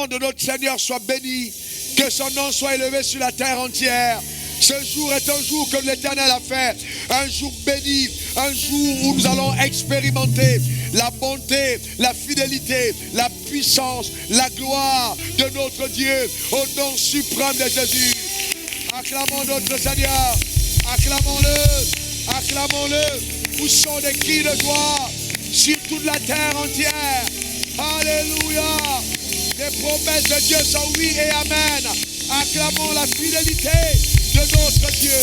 nom de notre Seigneur soit béni, que son nom soit élevé sur la terre entière. Ce jour est un jour que l'Éternel a fait, un jour béni, un jour où nous allons expérimenter la bonté, la fidélité, la puissance, la gloire de notre Dieu au nom suprême de Jésus. Acclamons notre Seigneur, acclamons-le, acclamons-le. Poussons des cris de joie sur toute la terre entière. Alléluia. Les promesses de Dieu sont oui et amen. Acclamons la fidélité de notre Dieu.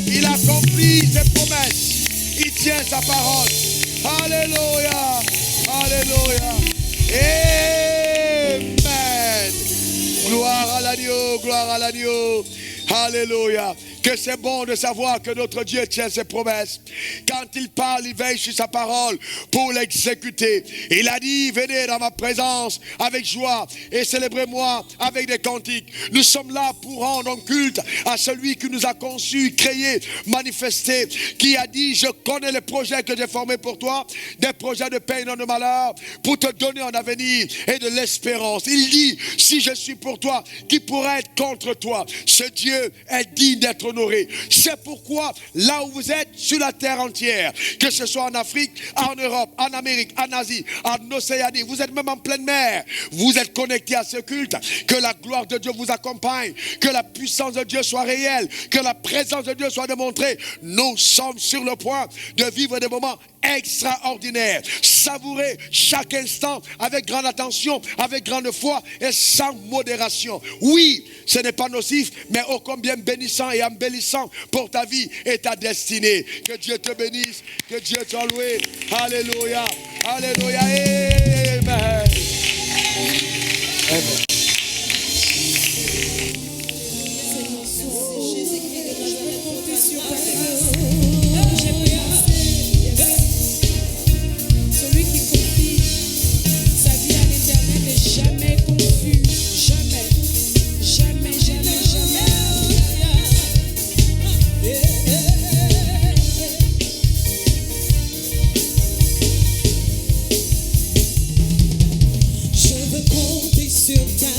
Il accomplit ses promesses. Il tient sa parole. Alléluia. Alléluia. Amen. Gloire à l'agneau, gloire à l'agneau. Alléluia. Que c'est bon de savoir que notre Dieu tient ses promesses. Quand il parle, il veille sur sa parole pour l'exécuter. Il a dit, venez dans ma présence avec joie et célébrez-moi avec des cantiques. Nous sommes là pour rendre un culte à celui qui nous a conçus, créés, manifestés, qui a dit, je connais les projets que j'ai formés pour toi, des projets de paix et non de malheur, pour te donner un avenir et de l'espérance. Il dit, si je suis pour toi, qui pourrait être contre toi? Ce Dieu est digne d'être honoré. C'est pourquoi là où vous êtes sur la terre entière, que ce soit en Afrique, en Europe, en Amérique, en Asie, en Océanie, vous êtes même en pleine mer, vous êtes connectés à ce culte. Que la gloire de Dieu vous accompagne, que la puissance de Dieu soit réelle, que la présence de Dieu soit démontrée. Nous sommes sur le point de vivre des moments extraordinaires. Savourez chaque instant avec grande attention, avec grande foi et sans modération. Oui, ce n'est pas nocif, mais ô combien bénissant et embellissant pour ta vie et ta destinée. Que Dieu te bénisse, que Dieu te loue. Alléluia, alléluia, amen. Amen. Celui qui confie sa vie à l'Éternel n'est jamais confus. Jamais, jamais, jamais, jamais. Je veux compter sur ta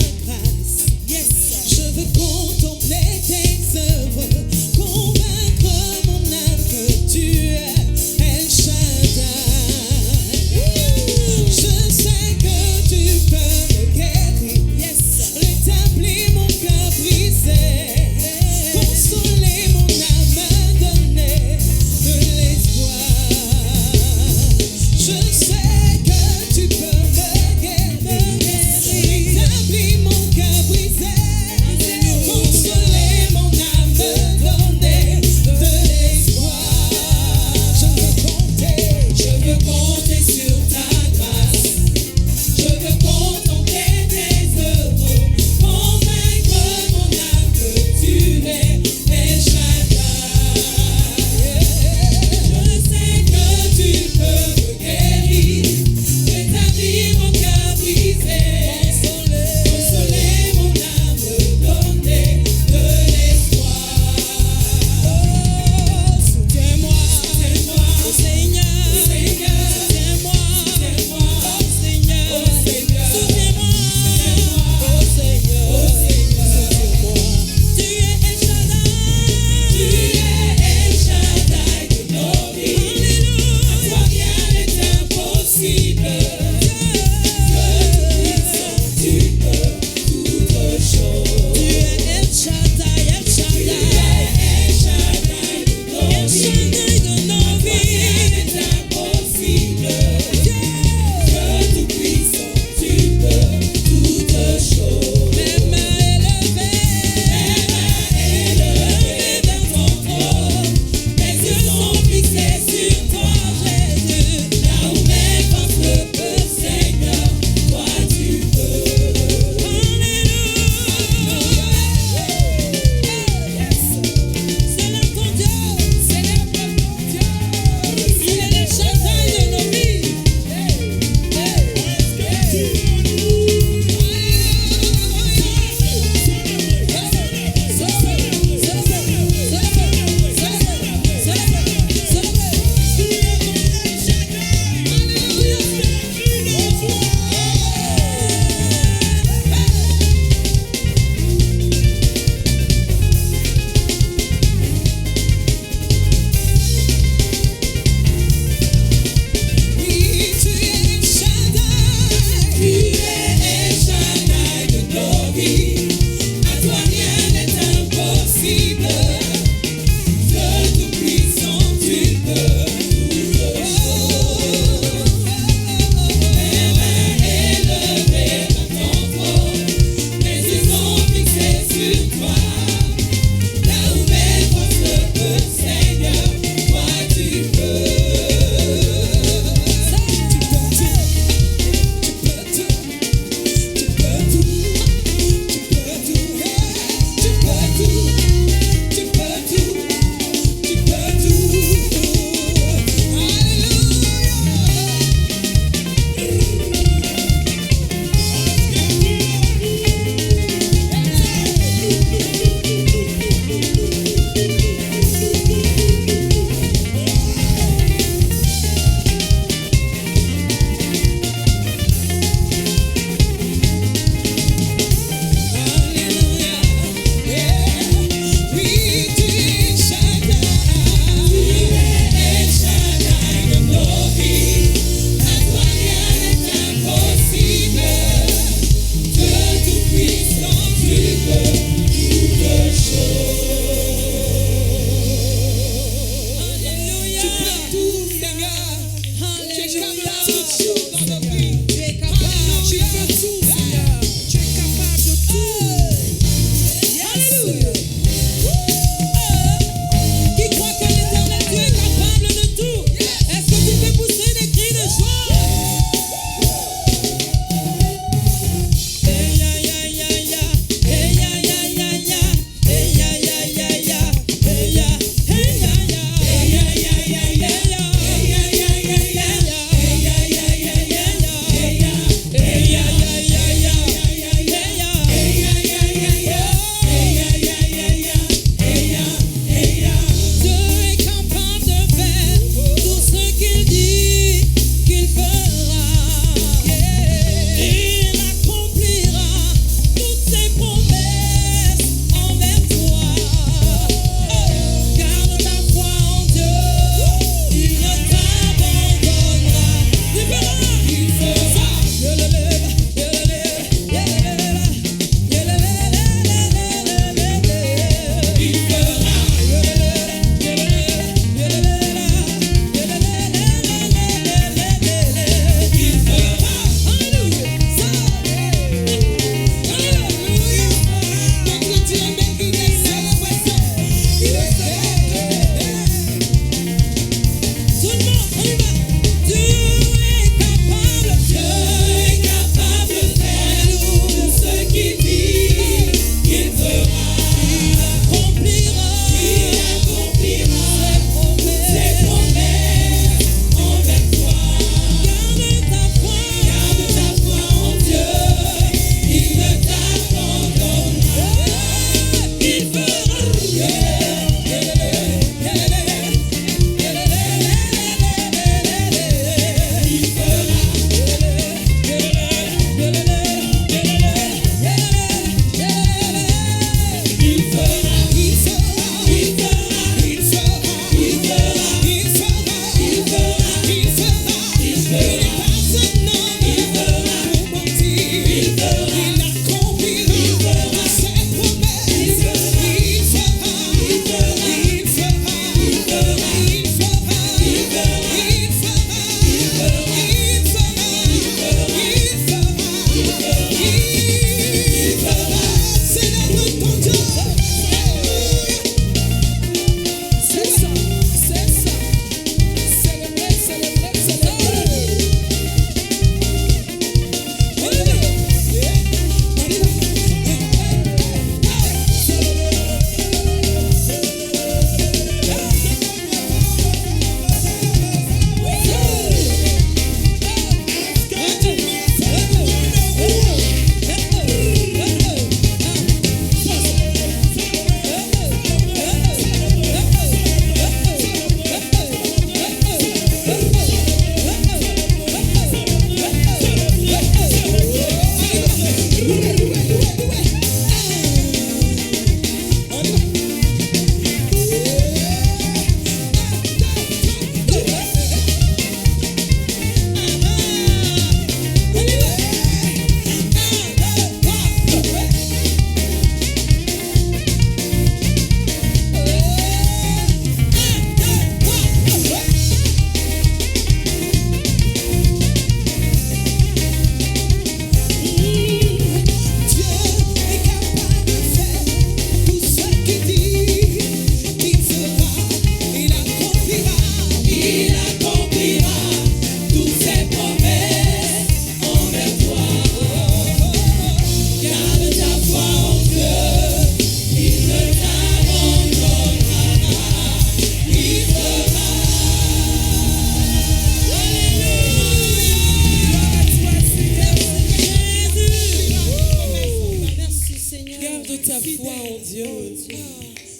foi en Dieu.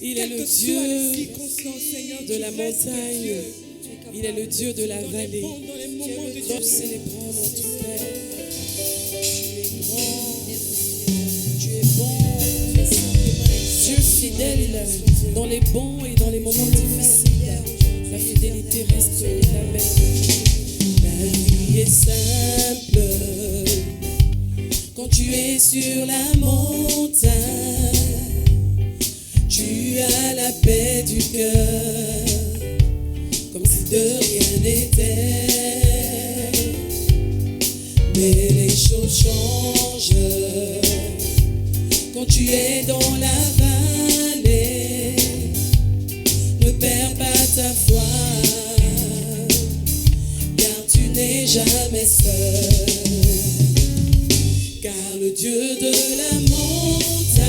Il est le Quelles que soient les Dieu circonstances, Seigneur, de tu la restes le montagne. Dieu. Il est le Dieu de la Dans les vallée. bons, dans les moments de Nous Dieu. célébrons notre Père. Tu es grand, tu es bon, Dieu fidèle dans les bons et dans les moments difficiles. La fidélité reste la même. La vie est simple quand tu es sur la montagne. Tu as la paix du cœur, comme si de rien n'était. Mais les choses changent quand tu es dans la vallée. Ne perds pas ta foi, car tu n'es jamais seul. Car le Dieu de la montagne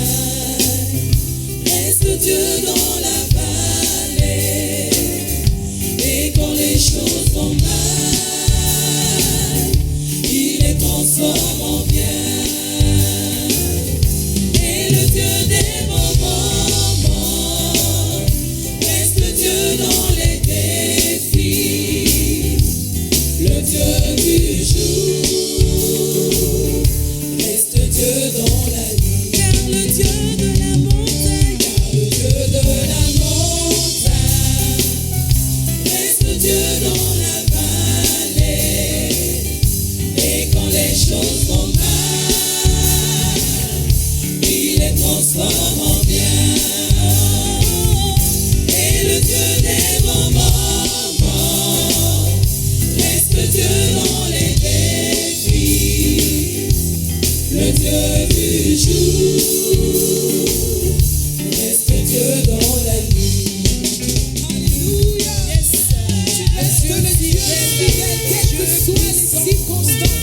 reste le Dieu dans la vallée. Et quand les choses vont mal, il les transforme en bien. Et le Dieu des moments reste le Dieu dans les défis. Le Dieu du jour reste Dieu dans la nuit. Car le Dieu de la montagne, car le Dieu de la montagne reste Dieu dans la vallée. Et quand les choses vont mal, il les transforme en bien. Et le Dieu des moments reste Dieu dans les défis. Le Dieu du jour reste Dieu dans la nuit. Alléluia. Yes. Tu restes le Dieu fidèle, quelles que soient les circonstances,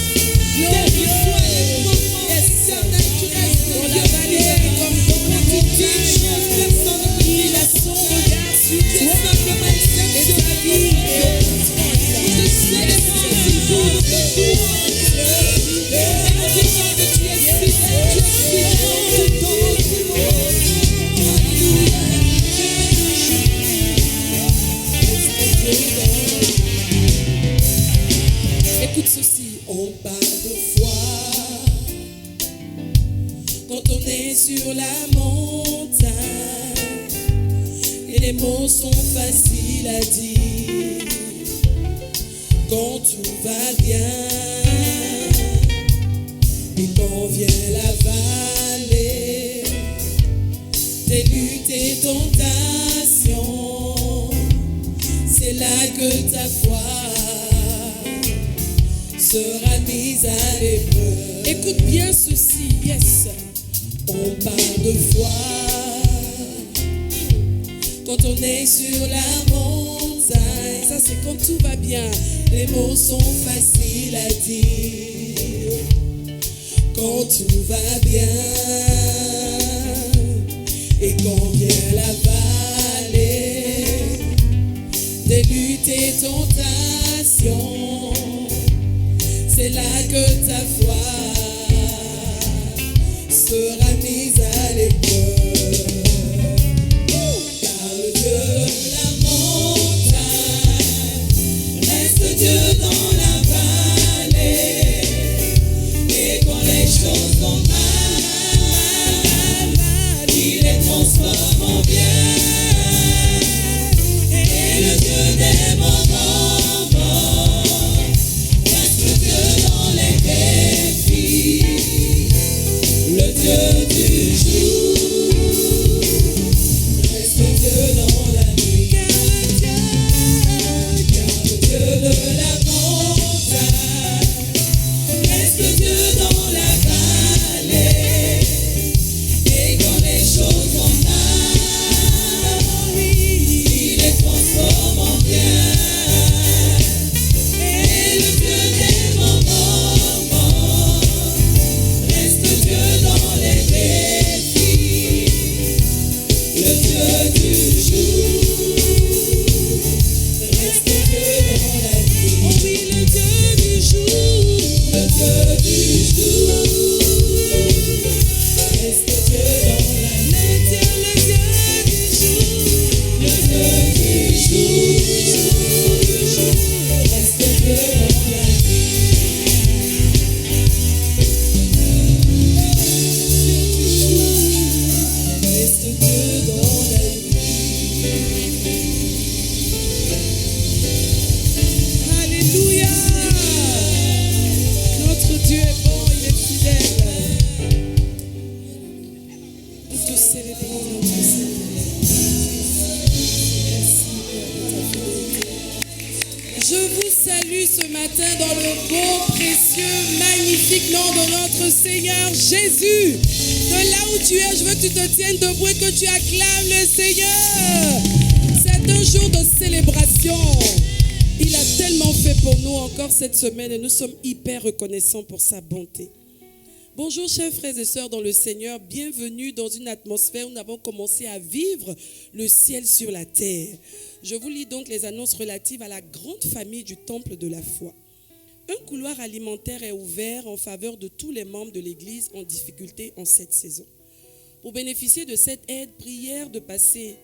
quels que soient les moments, éternel, tu restes Dans le la Dieu vallée fidèle. comme dans la Quand tu dis une montagne, chose, personne ne peut il dire a son regard sur tu es toi. simplement exceptionnel comme Dieu. Nous te célébrons ce jour, nous te louons. Et nous disons que tu es fidèle en tout temps, en tout moment. Alléluia. Écoute ceci, on parle de foi quand on est sur la montagne et les mots sont faciles à dire quand tout va bien et quand vient la vallée, des luttes et tentations, c'est là que ta foi sera mise à l'épreuve. Écoute bien ceci, yes. On parle de foi quand on est sur la montagne. Ça c'est quand tout va bien. Les mots sont faciles à dire quand tout va bien. Et quand vient la vallée, des luttes et tentations, c'est là que ta foi sera mise à l'épreuve. Car le Dieu de la montagne reste Dieu dans la vallée. Et quand les choses vont mal, il les transforme en bien. Et le Dieu des moments reste Dieu dans les défis. Le Dieu du jour reste Dieu dans la nuit. Car le Dieu de la montagne reste Dieu dans la vallée. Et quand les choses vont mal, reste Dieu dans la vie. Alléluia. Notre Dieu est bon, il est fidèle. Nous te célébrons, notre Seigneur. Merci pour ta fidélité. Je vous salue ce matin dans le beau, précieux, magnifique nom de notre Seigneur Jésus. De là où tu es, je veux que tu te tiennes debout et que tu acclames le Seigneur. C'est un jour de célébration. Il a tellement fait pour nous encore cette semaine et nous sommes hyper reconnaissants pour sa bonté. Bonjour chers frères et sœurs dans le Seigneur, bienvenue dans une atmosphère où nous avons commencé à vivre le ciel sur la terre. Je vous lis donc les annonces relatives à la grande famille du temple de la foi. Un couloir alimentaire est ouvert en faveur de tous les membres de l'Église en difficulté en cette saison. Pour bénéficier de cette aide, prière de passer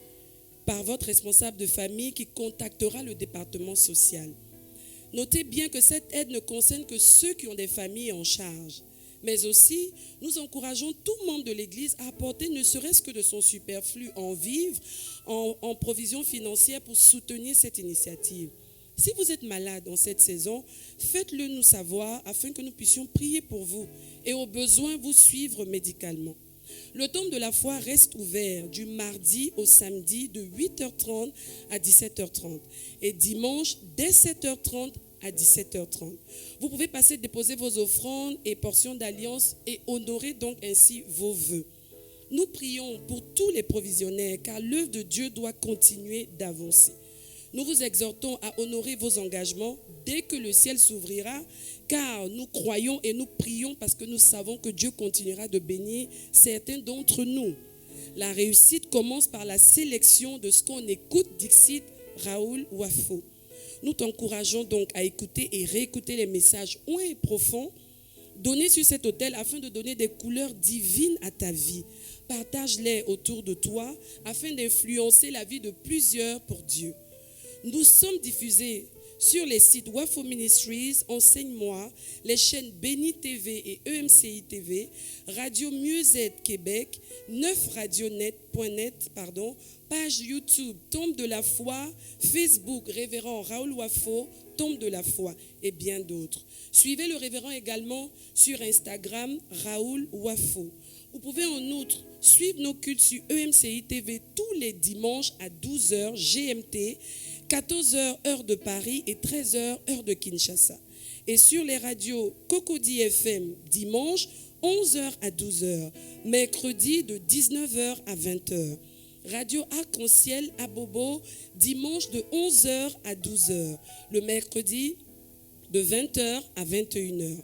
par votre responsable de famille qui contactera le département social. Notez bien que cette aide ne concerne que ceux qui ont des familles en charge. Mais aussi, nous encourageons tout membre de l'Église à apporter ne serait-ce que de son superflu en vivres, en provision financière pour soutenir cette initiative. Si vous êtes malade en cette saison, faites-le nous savoir afin que nous puissions prier pour vous et au besoin vous suivre médicalement. Le temple de la foi reste ouvert du mardi au samedi de 8h30 à 17h30 et dimanche dès 7h30 à 17h30. Vous pouvez passer déposer vos offrandes et portions d'alliance et honorer donc ainsi vos vœux. Nous prions pour tous les provisionnaires car l'œuvre de Dieu doit continuer d'avancer. Nous vous exhortons à honorer vos engagements dès que le ciel s'ouvrira car nous croyons et nous prions parce que nous savons que Dieu continuera de bénir certains d'entre nous. La réussite commence par la sélection de ce qu'on écoute, dixit Raoul Wafo. Nous t'encourageons donc à écouter et réécouter les messages ouins et profonds donnés sur cet autel afin de donner des couleurs divines à ta vie. Partage-les autour de toi afin d'influencer la vie de plusieurs pour Dieu. Nous sommes diffusés sur les sites Wafo Ministries, Enseigne-moi, les chaînes Béni TV et EMCI TV, Radio Mieux-Être Québec, 9radionet.net, page YouTube Tombe de la foi, Facebook Révérend Raoul Wafo, Tombe de la foi et bien d'autres. Suivez le révérend également sur Instagram Raoul Wafo. Vous pouvez en outre suivre nos cultes sur EMCI TV tous les dimanches à 12h GMT, 14h heure de Paris et 13h heure de Kinshasa. Et sur les radios Cocody FM dimanche 11h à 12h, mercredi de 19h à 20h. Radio Arc-en-Ciel à Bobo dimanche de 11h à 12h, le mercredi de 20h à 21h.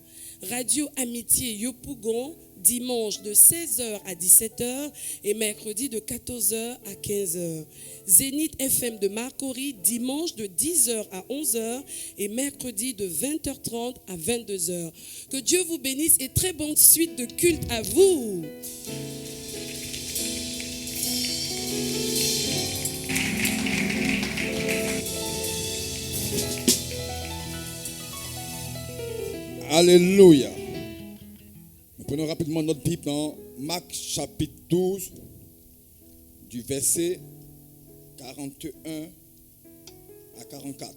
Radio Amitié Yopougon dimanche de 16h à 17h et mercredi de 14h à 15h. Zénith FM de Marcory dimanche de 10h à 11h et mercredi de 20h30 à 22h. Que Dieu vous bénisse et très bonne suite de culte à vous. Alléluia. Nous prenons rapidement notre Bible dans Marc chapitre 12, du verset 41 à 44.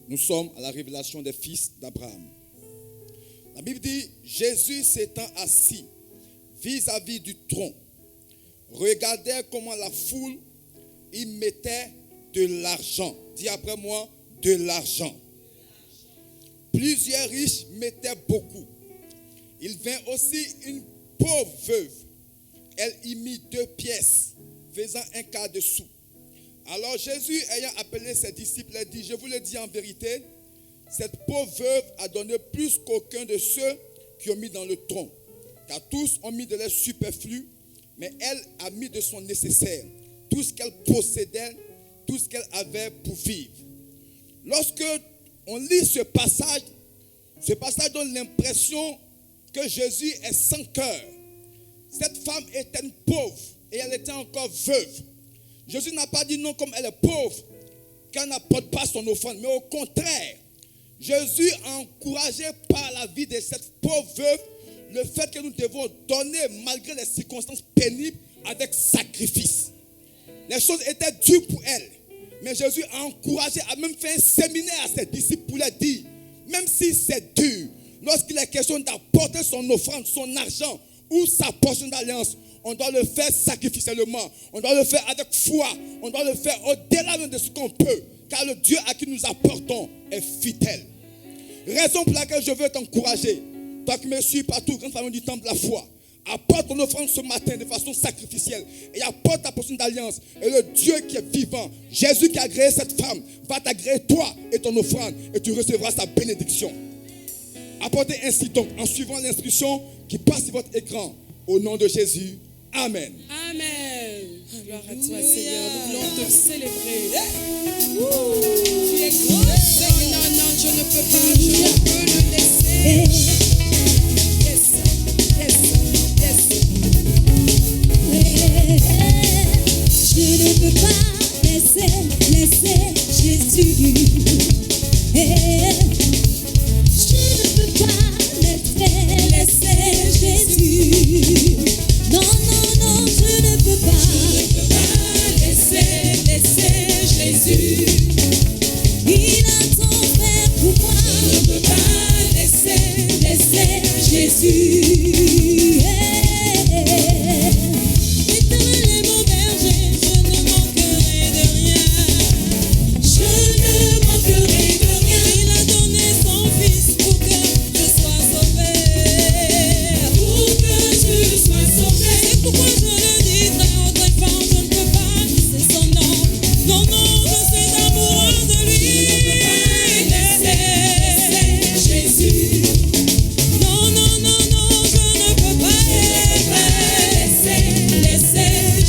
Nous sommes à la révélation des fils d'Abraham. La Bible dit, Jésus s'étant assis vis-à-vis du tronc, regardait comment la foule y mettait de l'argent. Dis après moi, de l'argent. Plusieurs riches mettaient beaucoup. Il vint aussi une pauvre veuve. Elle y mit 2 pièces, faisant un quart de sou. Alors Jésus, ayant appelé ses disciples, a dit, je vous le dis en vérité, cette pauvre veuve a donné plus qu'aucun de ceux qui ont mis dans le tronc. Car tous ont mis de leur superflu, mais elle a mis de son nécessaire, tout ce qu'elle possédait, tout ce qu'elle avait pour vivre. Lorsque on lit ce passage donne l'impression que Jésus est sans cœur. Cette femme était une pauvre et elle était encore veuve. Jésus n'a pas dit non comme elle est pauvre, qu'elle n'apporte pas son offrande, mais au contraire, Jésus a encouragé par la vie de cette pauvre veuve le fait que nous devons donner malgré les circonstances pénibles avec sacrifice. Les choses étaient dures pour elle. Mais Jésus a encouragé, a même fait un séminaire à ses disciples pour leur dire, même si c'est dur, lorsqu'il est question d'apporter son offrande, son argent ou sa portion d'alliance, on doit le faire sacrificiellement. On doit le faire avec foi. On doit le faire au-delà de ce qu'on peut. Car le Dieu à qui nous apportons est fidèle. Raison pour laquelle je veux t'encourager. Toi qui me suis partout, grande famille du temple de la foi. Apporte ton offrande ce matin de façon sacrificielle. Et apporte ta portion d'alliance. Et le Dieu qui est vivant, Jésus qui a agréé cette femme, va t'agréer toi et ton offrande. Et tu recevras sa bénédiction. Apportez ainsi donc, en suivant l'instruction qui passe sur votre écran. Au nom de Jésus. Amen. Amen. Gloire à toi, Seigneur. Nous voulons te célébrer. Tu es grand, Seigneur. Non, non, je ne peux pas. Je ne peux le laisser. Yes, yes, yes. Je ne peux pas laisser Jésus. Je ne peux pas laisser Jésus. Non, non, non, je ne peux pas laisser Jésus. Il a tant fait pour moi. Je ne peux pas laisser Jésus. Éternel est mon berger, je ne manquerai de rien. Je ne manquerai de rien. Il a donné son fils pour que je sois sauvé. Pour que je sois sauvé. C'est pourquoi je le dis très haut, très fort. Je ne peux pas laisser son nom. Non, non, je suis amoureux de lui. Je ne peux pas laisser Jésus. Non, non, non, non, je ne peux pas laisser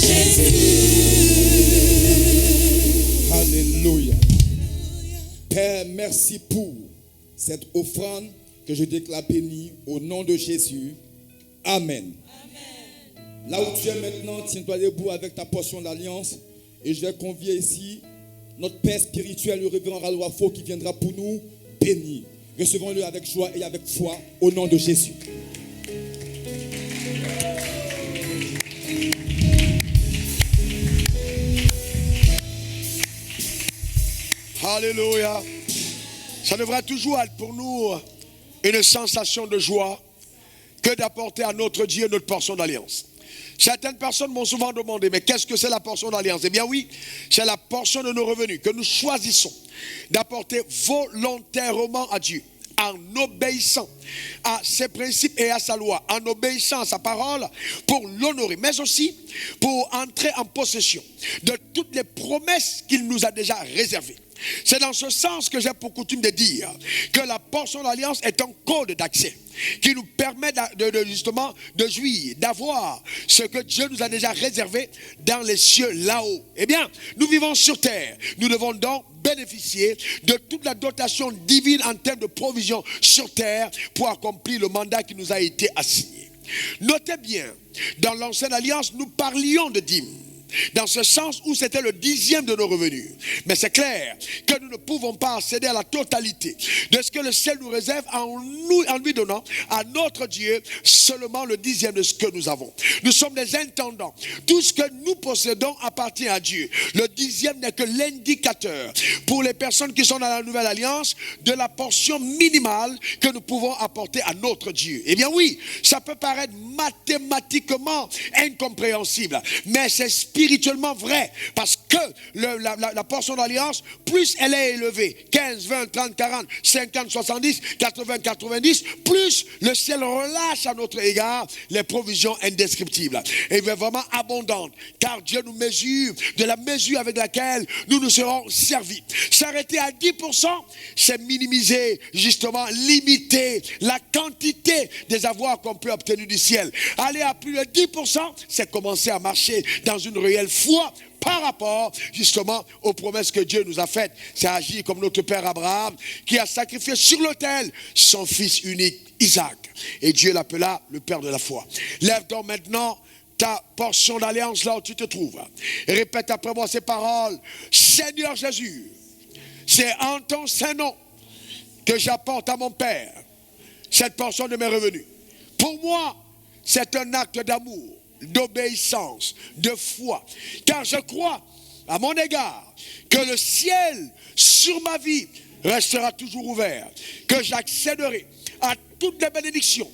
Jésus. Alléluia. Père, merci pour cette offrande que je déclare bénie au nom de Jésus. Amen. Là où tu es maintenant, tiens-toi debout avec ta portion d'alliance. Et je vais convier ici notre Père spirituel, le révérend Ralouafo, qui viendra pour nous bénir. Recevons-le avec joie et avec foi au nom de Jésus. Alléluia. Ça devrait toujours être pour nous une sensation de joie que d'apporter à notre Dieu notre portion d'alliance. Certaines personnes m'ont souvent demandé, mais qu'est-ce que c'est la portion d'alliance? Eh bien oui, c'est la portion de nos revenus que nous choisissons d'apporter volontairement à Dieu, en obéissant à ses principes et à sa loi, en obéissant à sa parole pour l'honorer, mais aussi pour entrer en possession de toutes les promesses qu'il nous a déjà réservées. C'est dans ce sens que j'ai pour coutume de dire que la portion d'alliance est un code d'accès qui nous permet justement de jouir, d'avoir ce que Dieu nous a déjà réservé dans les cieux là-haut. Eh bien, nous vivons sur terre. Nous devons donc bénéficier de toute la dotation divine en termes de provision sur terre pour accomplir le mandat qui nous a été assigné. Notez bien, dans l'ancienne alliance, nous parlions de dîmes, dans ce sens où c'était le 10e de nos revenus. Mais c'est clair que nous ne pouvons pas accéder à la totalité de ce que le ciel nous réserve en lui donnant à notre Dieu seulement le 10e de ce que nous avons. Nous sommes des intendants. Tout ce que nous possédons appartient à Dieu. Le 10e n'est que l'indicateur pour les personnes qui sont dans la nouvelle alliance de la portion minimale que nous pouvons apporter à notre Dieu. Eh bien oui, ça peut paraître mathématiquement incompréhensible, mais c'est spirituellement vrai, parce que la portion d'alliance, plus elle est élevée, 15, 20, 30, 40, 50, 70, 80, 90, plus le ciel relâche à notre égard les provisions indescriptibles et vraiment abondantes, car Dieu nous mesure de la mesure avec laquelle nous nous serons servis. S'arrêter à 10%, c'est minimiser, justement, limiter la quantité des avoirs qu'on peut obtenir du ciel. Aller à plus de 10%, c'est commencer à marcher dans une réelle foi par rapport justement aux promesses que Dieu nous a faites. C'est agir comme notre père Abraham qui a sacrifié sur l'autel son fils unique Isaac. Et Dieu l'appela le père de la foi. Lève donc maintenant ta portion d'alliance là où tu te trouves. Et répète après moi ces paroles. Seigneur Jésus, c'est en ton saint nom que j'apporte à mon Père cette portion de mes revenus. Pour moi, c'est un acte d'amour d'obéissance, de foi. Car je crois à mon égard que le ciel sur ma vie restera toujours ouvert, que j'accéderai à toutes les bénédictions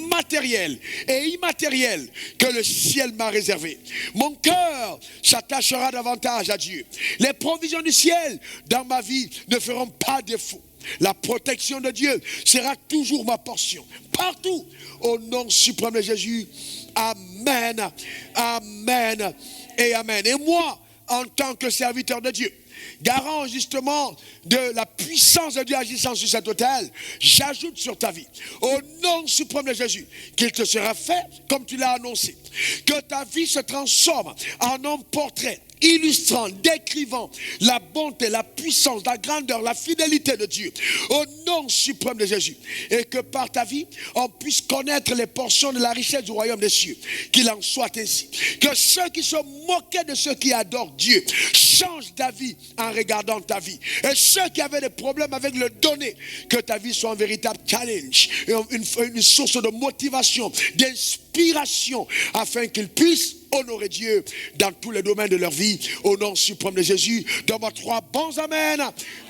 matérielles et immatérielles que le ciel m'a réservées. Mon cœur s'attachera davantage à Dieu. Les provisions du ciel dans ma vie ne feront pas défaut. La protection de Dieu sera toujours ma portion. Partout, au nom suprême de Jésus. Amen, amen et amen. Et moi, en tant que serviteur de Dieu, garant justement de la puissance de Dieu agissant sur cet autel, j'ajoute sur ta vie, au nom suprême de Jésus, qu'il te sera fait comme tu l'as annoncé. Que ta vie se transforme en un portrait illustrant, décrivant la bonté, la puissance, la grandeur, la fidélité de Dieu, au nom suprême de Jésus. Et que par ta vie, on puisse connaître les portions de la richesse du royaume des cieux. Qu'il en soit ainsi. Que ceux qui se moquaient de ceux qui adorent Dieu changent d'avis en regardant ta vie. Et ceux qui avaient des problèmes avec le donner, que ta vie soit un véritable challenge, une source de motivation, d'inspiration, afin qu'ils puissent honorer Dieu dans tous les domaines de leur vie. Au nom suprême de Jésus, donne-moi 3 bons amen.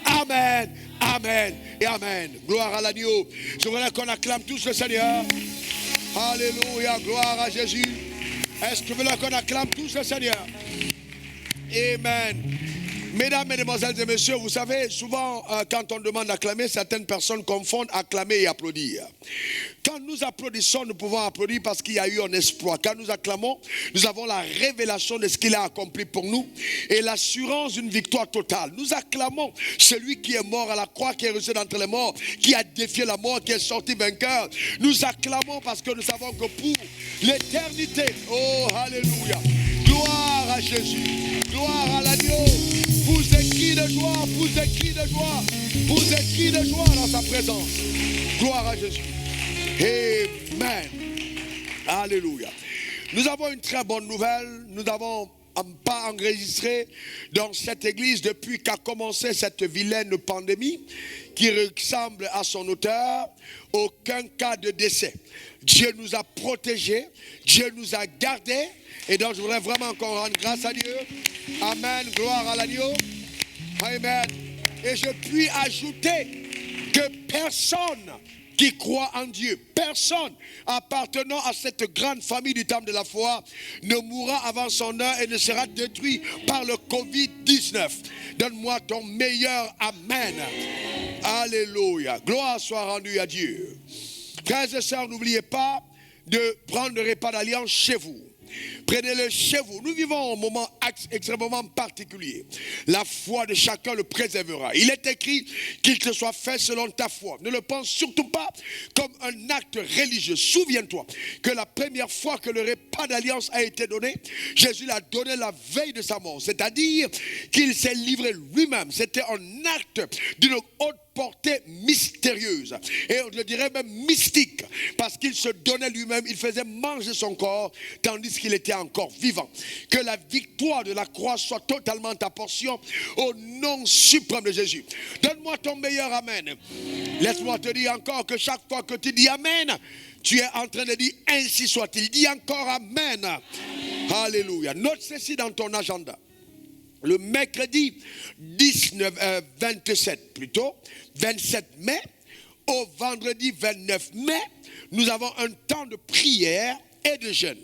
Amen, amen et amen. Gloire à l'agneau. Je voudrais qu'on acclame tous le Seigneur. Alléluia, gloire à Jésus. Est-ce que vous voulez qu'on acclame tous le Seigneur? Amen. Mesdames, mesdemoiselles et messieurs, vous savez, souvent, quand on demande d'acclamer, certaines personnes confondent acclamer et applaudir. Quand nous applaudissons, nous pouvons applaudir parce qu'il y a eu un exploit. Quand nous acclamons, nous avons la révélation de ce qu'il a accompli pour nous et l'assurance d'une victoire totale. Nous acclamons celui qui est mort à la croix, qui est ressuscité d'entre les morts, qui a défié la mort, qui est sorti vainqueur. Nous acclamons parce que nous savons que pour l'éternité, oh, alléluia, gloire à Jésus, gloire à l'agneau. Vous êtes cris de joie, vous êtes cris de joie, vous êtes cris de joie dans sa présence. Gloire à Jésus. Amen. Alléluia. Nous avons une très bonne nouvelle. Nous n'avons pas enregistré dans cette église depuis qu'a commencé cette vilaine pandémie qui ressemble à son auteur aucun cas de décès. Dieu nous a protégés, Dieu nous a gardés. Et donc je voudrais vraiment encore rendre grâce à Dieu. Amen, gloire à l'agneau. Amen. Et je puis ajouter que personne qui croit en Dieu, personne appartenant à cette grande famille du temple de la foi ne mourra avant son heure et ne sera détruit par le Covid-19. Donne-moi ton meilleur amen. Alléluia. Gloire soit rendue à Dieu. Frères et sœurs, n'oubliez pas de prendre le repas d'alliance chez vous. Prenez-le chez vous. Nous vivons un moment extrêmement particulier. La foi de chacun le préservera. Il est écrit qu'il te soit fait selon ta foi. Ne le pense surtout pas comme un acte religieux. Souviens-toi que la première fois que le repas d'alliance a été donné, Jésus l'a donné la veille de sa mort. C'est-à-dire qu'il s'est livré lui-même. C'était un acte d'une haute portée mystérieuse. Et on le dirait même mystique. Parce qu'il se donnait lui-même. Il faisait manger son corps tandis qu'il était encore vivant. Que la victoire de la croix soit totalement ta portion au nom suprême de Jésus. Donne-moi ton meilleur amen. Laisse-moi te dire encore que chaque fois que tu dis amen, tu es en train de dire ainsi soit-il. Dis encore amen. Alléluia. Note ceci dans ton agenda. Le mercredi 27 mai, au vendredi 29 mai, nous avons un temps de prière et de jeûne.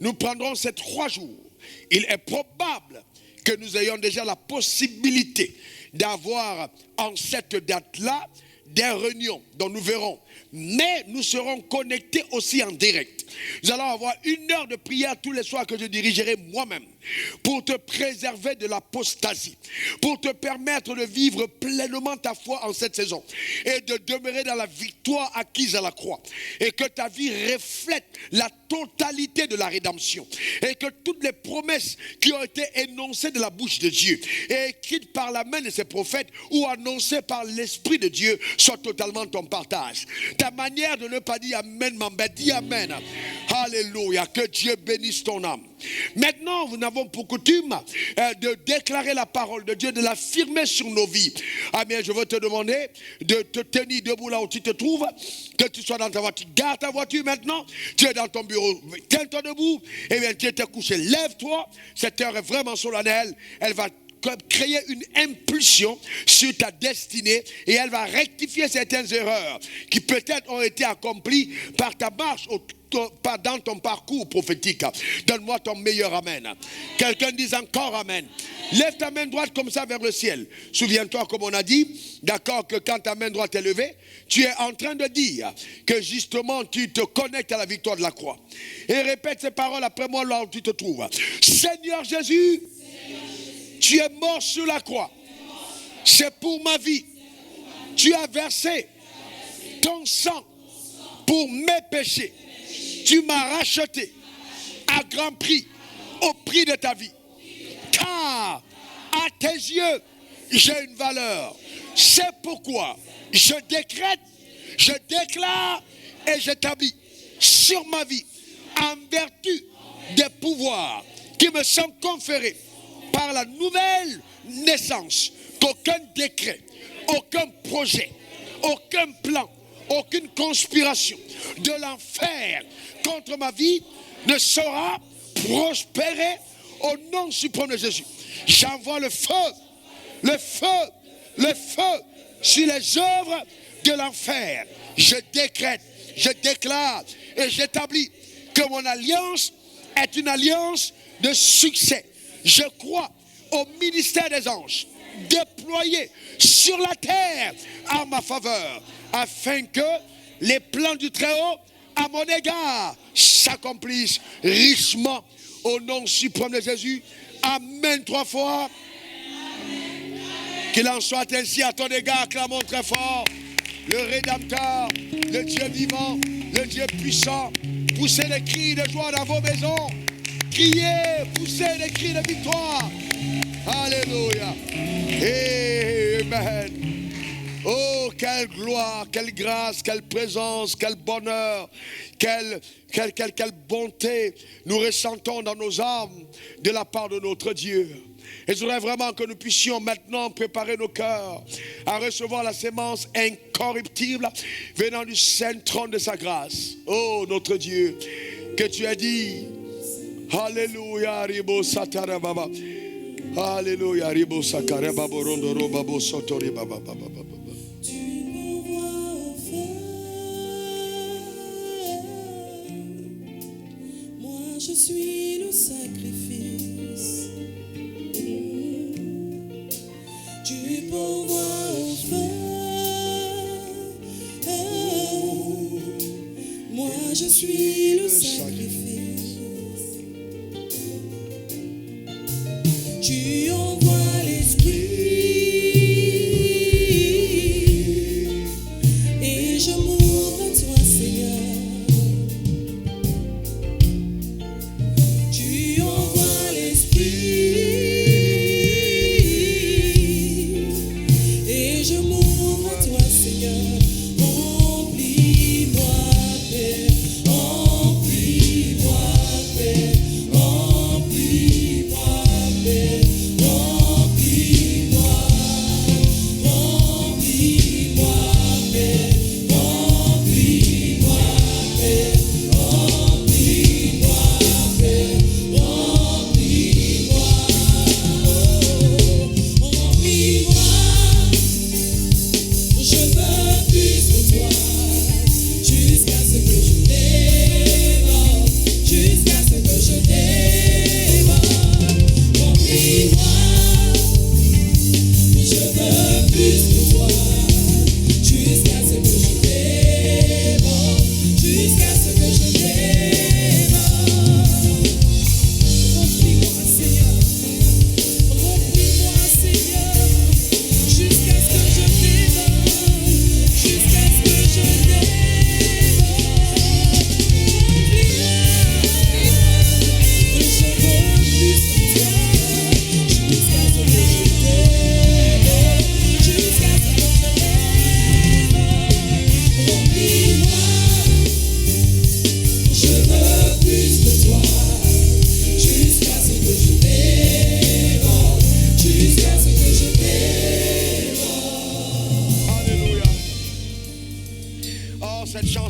Nous prendrons ces 3 jours. Il est probable que nous ayons déjà la possibilité d'avoir en cette date-là des réunions dont nous verrons. Mais nous serons connectés aussi en direct. Nous allons avoir 1 heure de prière tous les soirs que je dirigerai moi-même pour te préserver de l'apostasie, pour te permettre de vivre pleinement ta foi en cette saison et de demeurer dans la victoire acquise à la croix et que ta vie reflète la totalité de la rédemption et que toutes les promesses qui ont été énoncées de la bouche de Dieu et écrites par la main de ses prophètes ou annoncées par l'Esprit de Dieu soient totalement ton partage. Ta manière de ne pas dire amen m'embête, dis amen. Alléluia. Que Dieu bénisse ton âme. Maintenant, nous avons pour coutume de déclarer la parole de Dieu, de l'affirmer sur nos vies. Ah bien, je veux te demander de te tenir debout là où tu te trouves, que tu sois dans ta voiture. Garde ta voiture maintenant, tu es dans ton bureau, tiens-toi debout, et bien tu es couché, lève-toi, cette heure est vraiment solennelle, elle va créer une impulsion sur ta destinée et elle va rectifier certaines erreurs qui peut-être ont été accomplies par ta marche pas dans ton parcours prophétique. Donne-moi ton meilleur amen. Quelqu'un dise encore amen. Lève ta main droite comme ça vers le ciel. Souviens-toi, comme on a dit, d'accord, que quand ta main droite est levée, tu es en train de dire que justement tu te connectes à la victoire de la croix. Et répète ces paroles après moi là où tu te trouves. Seigneur Jésus, tu es mort sur la croix. C'est pour ma vie. Tu as versé ton sang pour mes péchés. Tu m'as racheté à grand prix, au prix de ta vie. Car à tes yeux, j'ai une valeur. C'est pourquoi je décrète, je déclare et j'établis sur ma vie, en vertu des pouvoirs qui me sont conférés par la nouvelle naissance, qu'aucun décret, aucun projet, aucun plan, aucune conspiration de l'enfer contre ma vie ne saura prospérer au nom suprême de Jésus. J'envoie le feu, le feu, le feu sur les œuvres de l'enfer. Je décrète, je déclare et j'établis que mon alliance est une alliance de succès. Je crois au ministère des anges déployé sur la terre en ma faveur, afin que les plans du Très-Haut à mon égard s'accomplissent richement au nom suprême de Jésus. Amen 3 fois. Qu'il en soit ainsi à ton égard, clamons très fort. Le Rédempteur, le Dieu vivant, le Dieu puissant. Poussez les cris de joie dans vos maisons. Criez, poussez les cris de victoire. Alléluia. Amen. Oh, quelle gloire, quelle grâce, quelle présence, quel bonheur, quelle bonté nous ressentons dans nos âmes de la part de notre Dieu. Et je voudrais vraiment que nous puissions maintenant préparer nos cœurs à recevoir la sémence incorruptible venant du saint trône de sa grâce. Oh, notre Dieu, que tu as dit, Alléluia, ribo satara baba. Alléluia, ribo sakara babo rondoro babo sotori baba baba baba. Tu m'envoies au feu. Moi je suis le sacrifice. Tu m'envoies au feu. Moi je suis le sacrifice. Tu envoies l'esprit. Et je m'ouvre à toi, Seigneur. Tu envoies l'esprit. Et je m'ouvre à toi, Seigneur. Remplis-moi, Père. Remplis-moi, Père. Remplis-moi, Père.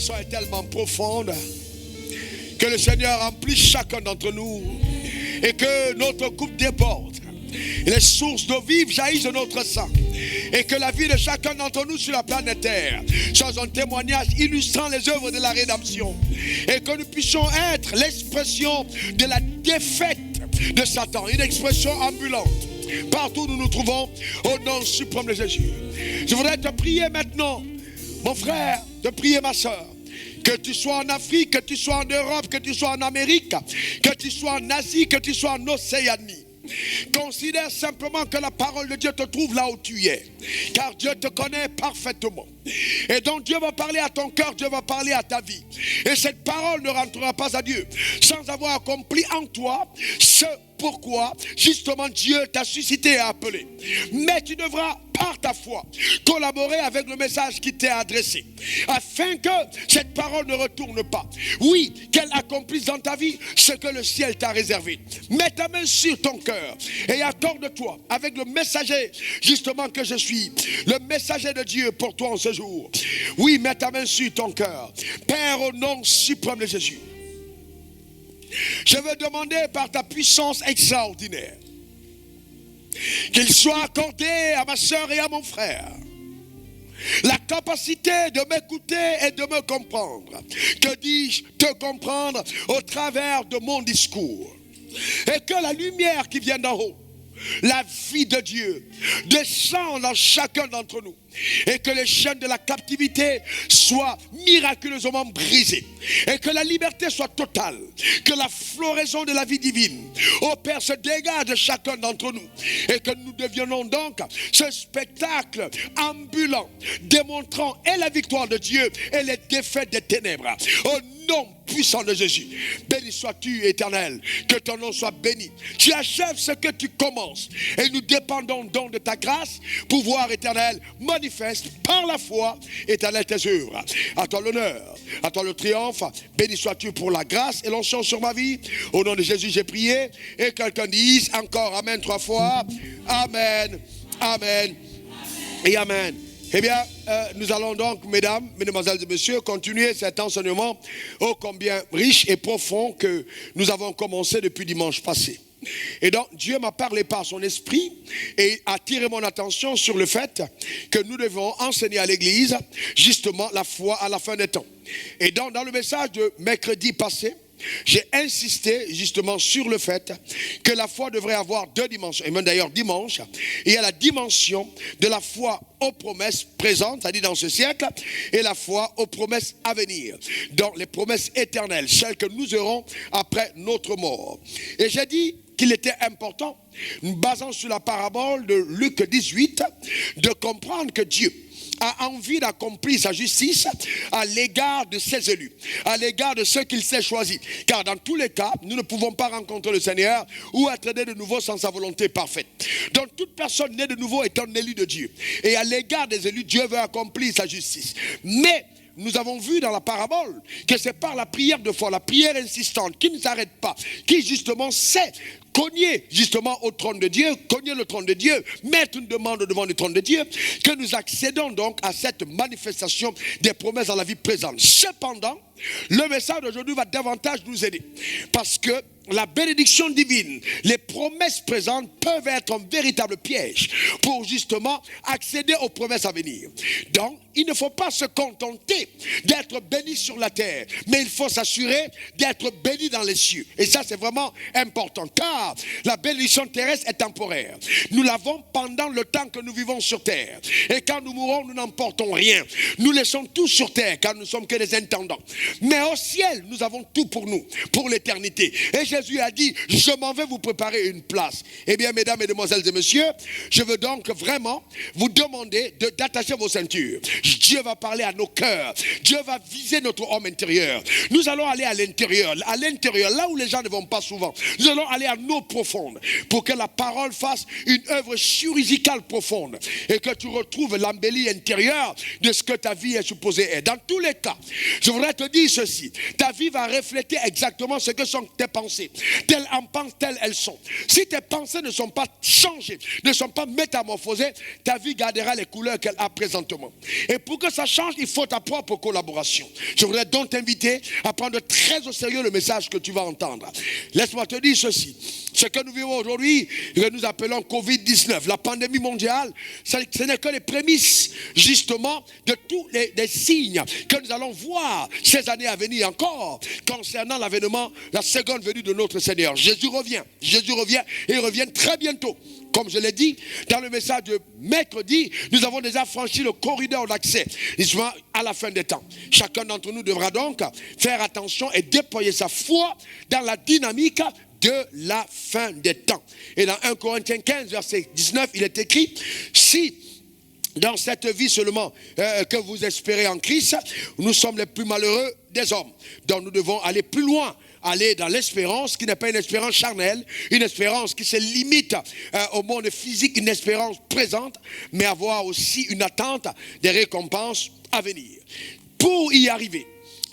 chanson est tellement profonde que le Seigneur remplisse chacun d'entre nous et que notre coupe déborde. Et les sources d'eau vive jaillissent de notre sang. Et que la vie de chacun d'entre nous sur la planète Terre soit un témoignage illustrant les œuvres de la rédemption. Et que nous puissions être l'expression de la défaite de Satan. Une expression ambulante. Partout où nous nous trouvons, au nom suprême de Jésus. Je voudrais te prier maintenant, mon frère, te prier ma soeur. Que tu sois en Afrique, que tu sois en Europe, que tu sois en Amérique, que tu sois en Asie, que tu sois en Océanie. Considère simplement que la parole de Dieu te trouve là où tu es. Car Dieu te connaît parfaitement. Et donc Dieu va parler à ton cœur, Dieu va parler à ta vie. Et cette parole ne rentrera pas à Dieu sans avoir accompli en toi ce pourquoi justement Dieu t'a suscité et appelé. Mais tu devras par ta foi collaborer avec le message qui t'est adressé afin que cette parole ne retourne pas. Oui, qu'elle accomplisse dans ta vie ce que le ciel t'a réservé. Mets ta main sur ton cœur et accorde-toi avec le messager justement que je suis, le messager de Dieu pour toi en ce jour. Oui, mets ta main sur ton cœur. Père, au nom suprême de Jésus, je veux demander par ta puissance extraordinaire qu'il soit accordé à ma soeur et à mon frère la capacité de m'écouter et de me comprendre. Que dis-je? Te comprendre au travers de mon discours. Et que la lumière qui vient d'en haut, la vie de Dieu, descende en chacun d'entre nous. Et que les chaînes de la captivité soient miraculeusement brisées. Et que la liberté soit totale. Que la floraison de la vie divine opère ce dégât de chacun d'entre nous. Et que nous deviennons donc ce spectacle ambulant, démontrant et la victoire de Dieu et les défaites des ténèbres. Au nom puissant de Jésus, béni sois-tu, Éternel, que ton nom soit béni. Tu achèves ce que tu commences. Et nous dépendons donc de ta grâce, pouvoir éternel, manifeste par la foi, Éternel, tes œuvres. À toi l'honneur, à toi le triomphe. Béni sois-tu pour la grâce et l'onction sur ma vie. Au nom de Jésus, j'ai prié. Et quelqu'un dise encore Amen 3 fois. Amen, Amen et Amen. Eh bien, nous allons donc, mesdames, mesdemoiselles et messieurs, continuer cet enseignement ô combien riche et profond que nous avons commencé depuis dimanche passé. Et donc, Dieu m'a parlé par son esprit et a attiré mon attention sur le fait que nous devons enseigner à l'église justement la foi à la fin des temps. Et donc, dans le message de mercredi passé, j'ai insisté justement sur le fait que la foi devrait avoir deux dimensions. Et même d'ailleurs dimanche, il y a la dimension de la foi aux promesses présentes, c'est-à-dire dans ce siècle, et la foi aux promesses à venir. Donc les promesses éternelles, celles que nous aurons après notre mort. Et j'ai dit qu'il était important, nous basant sur la parabole de Luc 18, de comprendre que Dieu a envie d'accomplir sa justice à l'égard de ses élus, à l'égard de ceux qu'il s'est choisis. Car dans tous les cas, nous ne pouvons pas rencontrer le Seigneur ou être nés de nouveau sans sa volonté parfaite. Donc toute personne née de nouveau est un élu de Dieu. Et à l'égard des élus, Dieu veut accomplir sa justice. Mais nous avons vu dans la parabole que c'est par la prière de foi, la prière insistante, qui ne s'arrête pas, qui justement sait cogner justement au trône de Dieu, cogner le trône de Dieu, mettre une demande devant le trône de Dieu, que nous accédons donc à cette manifestation des promesses dans la vie présente. Cependant, le message d'aujourd'hui va davantage nous aider, parce que la bénédiction divine, les promesses présentes peuvent être un véritable piège pour justement accéder aux promesses à venir. Donc, il ne faut pas se contenter d'être béni sur la terre, mais il faut s'assurer d'être béni dans les cieux. Et ça, c'est vraiment important, car la bénédiction terrestre est temporaire. Nous l'avons pendant le temps que nous vivons sur terre. Et quand nous mourrons, nous n'emportons rien. Nous laissons tout sur terre, car nous ne sommes que des intendants. Mais au ciel, nous avons tout pour nous, pour l'éternité. Et Jésus a dit, je m'en vais vous préparer une place. Eh bien, mesdames, mesdemoiselles et messieurs, je veux donc vraiment vous demander d'attacher vos ceintures. Dieu va parler à nos cœurs. Dieu va viser notre homme intérieur. Nous allons aller à l'intérieur, là où les gens ne vont pas souvent. Nous allons aller à nos profondes pour que la parole fasse une œuvre chirurgicale profonde et que tu retrouves l'embellie intérieure de ce que ta vie est supposée être. Dans tous les cas, je voudrais te dire ceci. Ta vie va refléter exactement ce que sont tes pensées. pensées. Telles en pensent, telles elles sont. Si tes pensées ne sont pas changées, ne sont pas métamorphosées, ta vie gardera les couleurs qu'elle a présentement. Et pour que ça change, il faut ta propre collaboration. Je voudrais donc t'inviter à prendre très au sérieux le message que tu vas entendre. Laisse-moi te dire ceci. Ce que nous vivons aujourd'hui, que nous appelons Covid-19, la pandémie mondiale, ce n'est que les prémices, justement, de tous les signes que nous allons voir ces années à venir encore, concernant l'avènement, la seconde venue de notre Seigneur. Jésus revient et il revient très bientôt. Comme je l'ai dit, dans le message de mercredi, nous avons déjà franchi le corridor d'accès à la fin des temps. Chacun d'entre nous devra donc faire attention et déployer sa foi dans la dynamique de la fin des temps. Et dans 1 Corinthiens 15, verset 19, il est écrit, si dans cette vie seulement que vous espérez en Christ, nous sommes les plus malheureux des hommes. Donc nous devons aller plus loin, aller dans l'espérance qui n'est pas une espérance charnelle, une espérance qui se limite au monde physique, une espérance présente, mais avoir aussi une attente des récompenses à venir. Pour y arriver,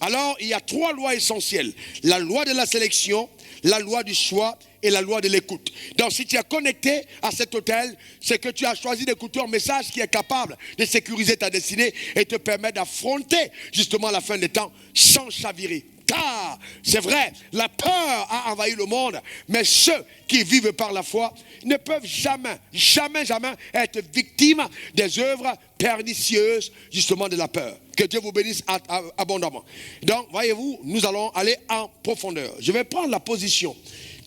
alors il y a 3 lois essentielles. La loi de la sélection, la loi du choix et la loi de l'écoute. Donc si tu es connecté à cet hôtel, c'est que tu as choisi d'écouter un message qui est capable de sécuriser ta destinée et te permettre d'affronter justement la fin des temps sans chavirer. Car, c'est vrai, la peur a envahi le monde, mais ceux qui vivent par la foi ne peuvent jamais être victimes des œuvres pernicieuses justement de la peur. Que Dieu vous bénisse abondamment. Donc, voyez-vous, nous allons aller en profondeur. Je vais prendre la position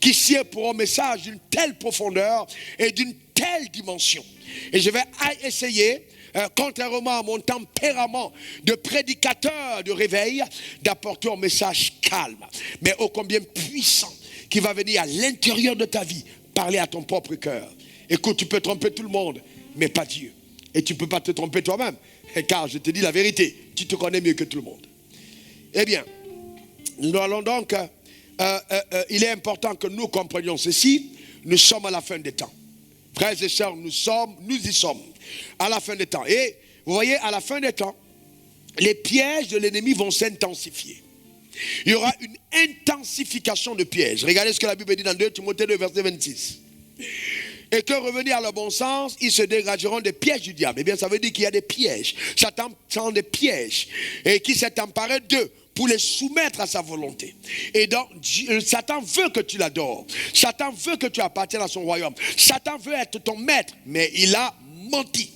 qui sied pour un message d'une telle profondeur et d'une telle dimension. Et je vais essayer, contrairement à mon tempérament de prédicateur de réveil, d'apporter un message calme, mais ô combien puissant, qui va venir à l'intérieur de ta vie, parler à ton propre cœur. Écoute, tu peux tromper tout le monde, mais pas Dieu. Et tu ne peux pas te tromper toi-même, car je te dis la vérité, tu te connais mieux que tout le monde. Eh bien, nous allons donc, il est important que nous comprenions ceci, nous sommes à la fin des temps. Frères et sœurs, nous y sommes à la fin des temps. Et vous voyez, à la fin des temps, les pièges de l'ennemi vont s'intensifier. Il y aura une intensification de pièges. Regardez ce que la Bible dit dans 2 Timothée 2, verset 26. Et que revenir à leur bon sens, ils se dégageront des pièges du diable. Eh bien, ça veut dire qu'il y a des pièges. Satan sent des pièges. Et qui s'est emparé d'eux pour les soumettre à sa volonté. Et donc, Satan veut que tu l'adores. Satan veut que tu appartiennes à son royaume. Satan veut être ton maître, mais il a menti.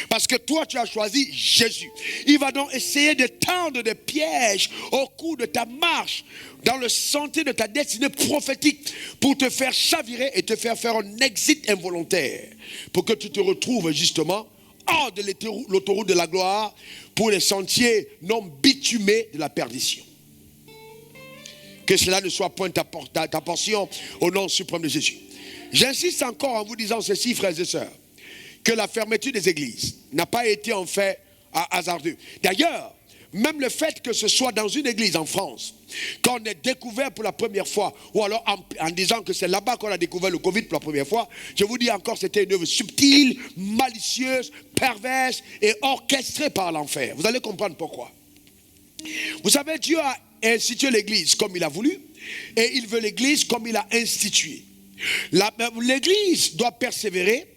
Parce que toi, tu as choisi Jésus. Il va donc essayer de tendre des pièges au cours de ta marche dans le sentier de ta destinée prophétique pour te faire chavirer et te faire faire un exit involontaire. Pour que tu te retrouves justement hors de l'autoroute de la gloire pour les sentiers non bitumés de la perdition. Que cela ne soit point ta portion au nom suprême de Jésus. J'insiste encore en vous disant ceci, frères et sœurs, que la fermeture des églises n'a pas été en fait hasardeux. D'ailleurs, même le fait que ce soit dans une église en France, qu'on ait découvert pour la première fois, ou alors en disant que c'est là-bas qu'on a découvert le Covid pour la première fois, je vous dis encore, c'était une œuvre subtile, malicieuse, perverse et orchestrée par l'enfer. Vous allez comprendre pourquoi. Vous savez, Dieu a institué l'église comme il a voulu, et il veut l'église comme il a institué. L'église doit persévérer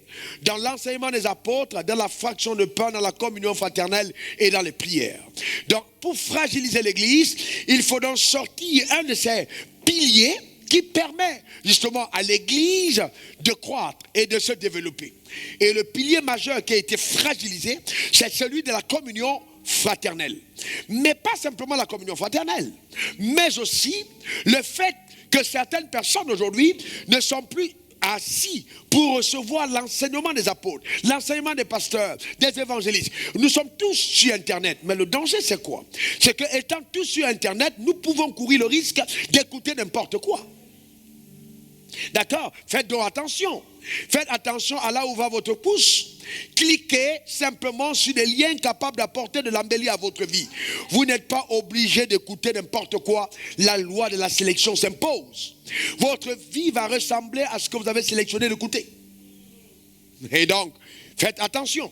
dans l'enseignement des apôtres, dans la fraction de pain, dans la communion fraternelle et dans les prières. Donc, pour fragiliser l'église, il faut donc sortir un de ces piliers qui permet justement à l'église de croître et de se développer. Et le pilier majeur qui a été fragilisé, c'est celui de la communion fraternelle. Mais pas simplement la communion fraternelle, mais aussi le fait que certaines personnes aujourd'hui ne sont plus assis pour recevoir l'enseignement des apôtres, l'enseignement des pasteurs, des évangélistes. Nous sommes tous sur Internet, mais le danger c'est quoi? C'est que étant tous sur Internet, nous pouvons courir le risque d'écouter n'importe quoi. D'accord? Faites donc attention. Faites attention à là où va votre pouce. Cliquez simplement sur des liens capables d'apporter de l'embellie à votre vie. Vous n'êtes pas obligé d'écouter n'importe quoi. La loi de la sélection s'impose. Votre vie va ressembler à ce que vous avez sélectionné d'écouter. Et donc, faites attention.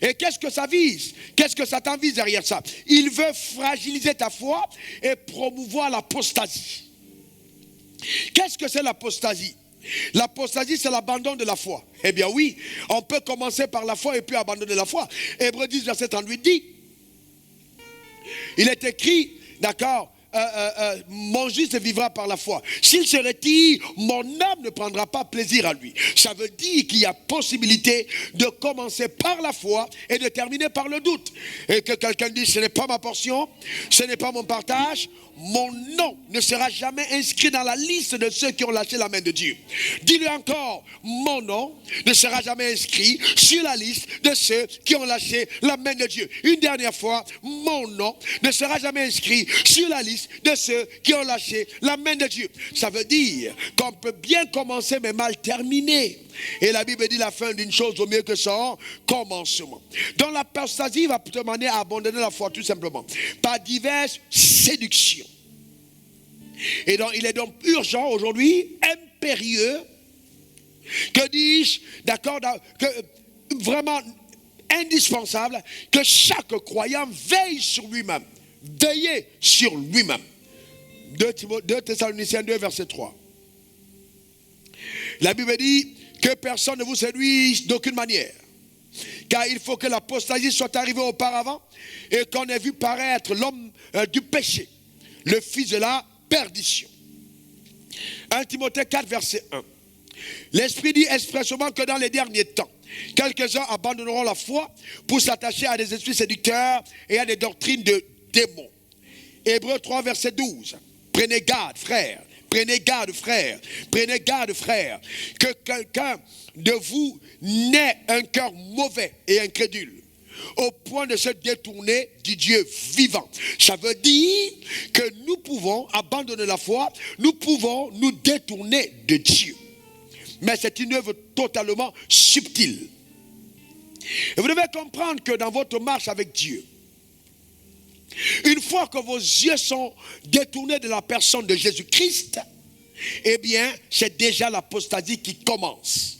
Et qu'est-ce que ça vise? Qu'est-ce que Satan vise derrière ça? Il veut fragiliser ta foi et promouvoir l'apostasie. Qu'est-ce que c'est l'apostasie? L'apostasie, c'est l'abandon de la foi. Eh bien oui, on peut commencer par la foi et puis abandonner la foi. Hébreux 10, verset 38 dit, il est écrit, d'accord, mon juste vivra par la foi. S'il se retire, mon âme ne prendra pas plaisir à lui. Ça veut dire qu'il y a possibilité de commencer par la foi et de terminer par le doute. Et que quelqu'un dise, ce n'est pas ma portion, ce n'est pas mon partage, mon nom ne sera jamais inscrit dans la liste de ceux qui ont lâché la main de Dieu. Dis-le encore, mon nom ne sera jamais inscrit sur la liste de ceux qui ont lâché la main de Dieu. Une dernière fois, mon nom ne sera jamais inscrit sur la liste de ceux qui ont lâché la main de Dieu. Ça veut dire qu'on peut bien commencer mais mal terminer. Et la Bible dit la fin d'une chose vaut mieux que son commencement. Donc l'apostasie va te mener à abandonner la foi tout simplement par diverses séductions. Et donc il est donc urgent aujourd'hui, impérieux, que dis-je, d'accord, que vraiment indispensable que chaque croyant veille sur lui-même. Veillez sur lui-même. 2 Thessaloniciens 2 verset 3. La Bible dit que personne ne vous séduise d'aucune manière. Car il faut que l'apostasie soit arrivée auparavant et qu'on ait vu paraître l'homme du péché, le fils de la perdition. 1 Timothée 4 verset 1. L'Esprit dit expressément que dans les derniers temps, quelques-uns abandonneront la foi pour s'attacher à des esprits séducteurs et à des doctrines de démons. Hébreux 3 verset 12. Prenez garde, frères. Prenez garde, frères. Prenez garde, frères. Que quelqu'un de vous n'ait un cœur mauvais et incrédule, au point de se détourner du Dieu vivant. Ça veut dire que nous pouvons abandonner la foi, nous pouvons nous détourner de Dieu. Mais c'est une œuvre totalement subtile. Et vous devez comprendre que dans votre marche avec Dieu, une fois que vos yeux sont détournés de la personne de Jésus-Christ, eh bien, c'est déjà l'apostasie qui commence.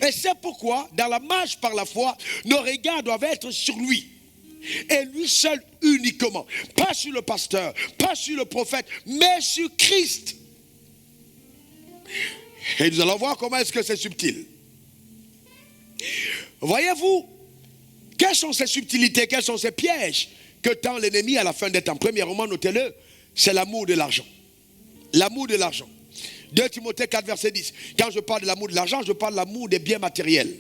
Et c'est pourquoi, dans la marche par la foi, nos regards doivent être sur lui. Et lui seul uniquement. Pas sur le pasteur, pas sur le prophète, mais sur Christ. Et nous allons voir comment est-ce que c'est subtil. Voyez-vous, quelles sont ces subtilités, quels sont ces pièges que tend l'ennemi à la fin des temps? Premièrement, notez-le, c'est l'amour de l'argent. L'amour de l'argent. 2 Timothée 4 verset 10. Quand je parle de l'amour de l'argent, je parle de l'amour des biens matériels.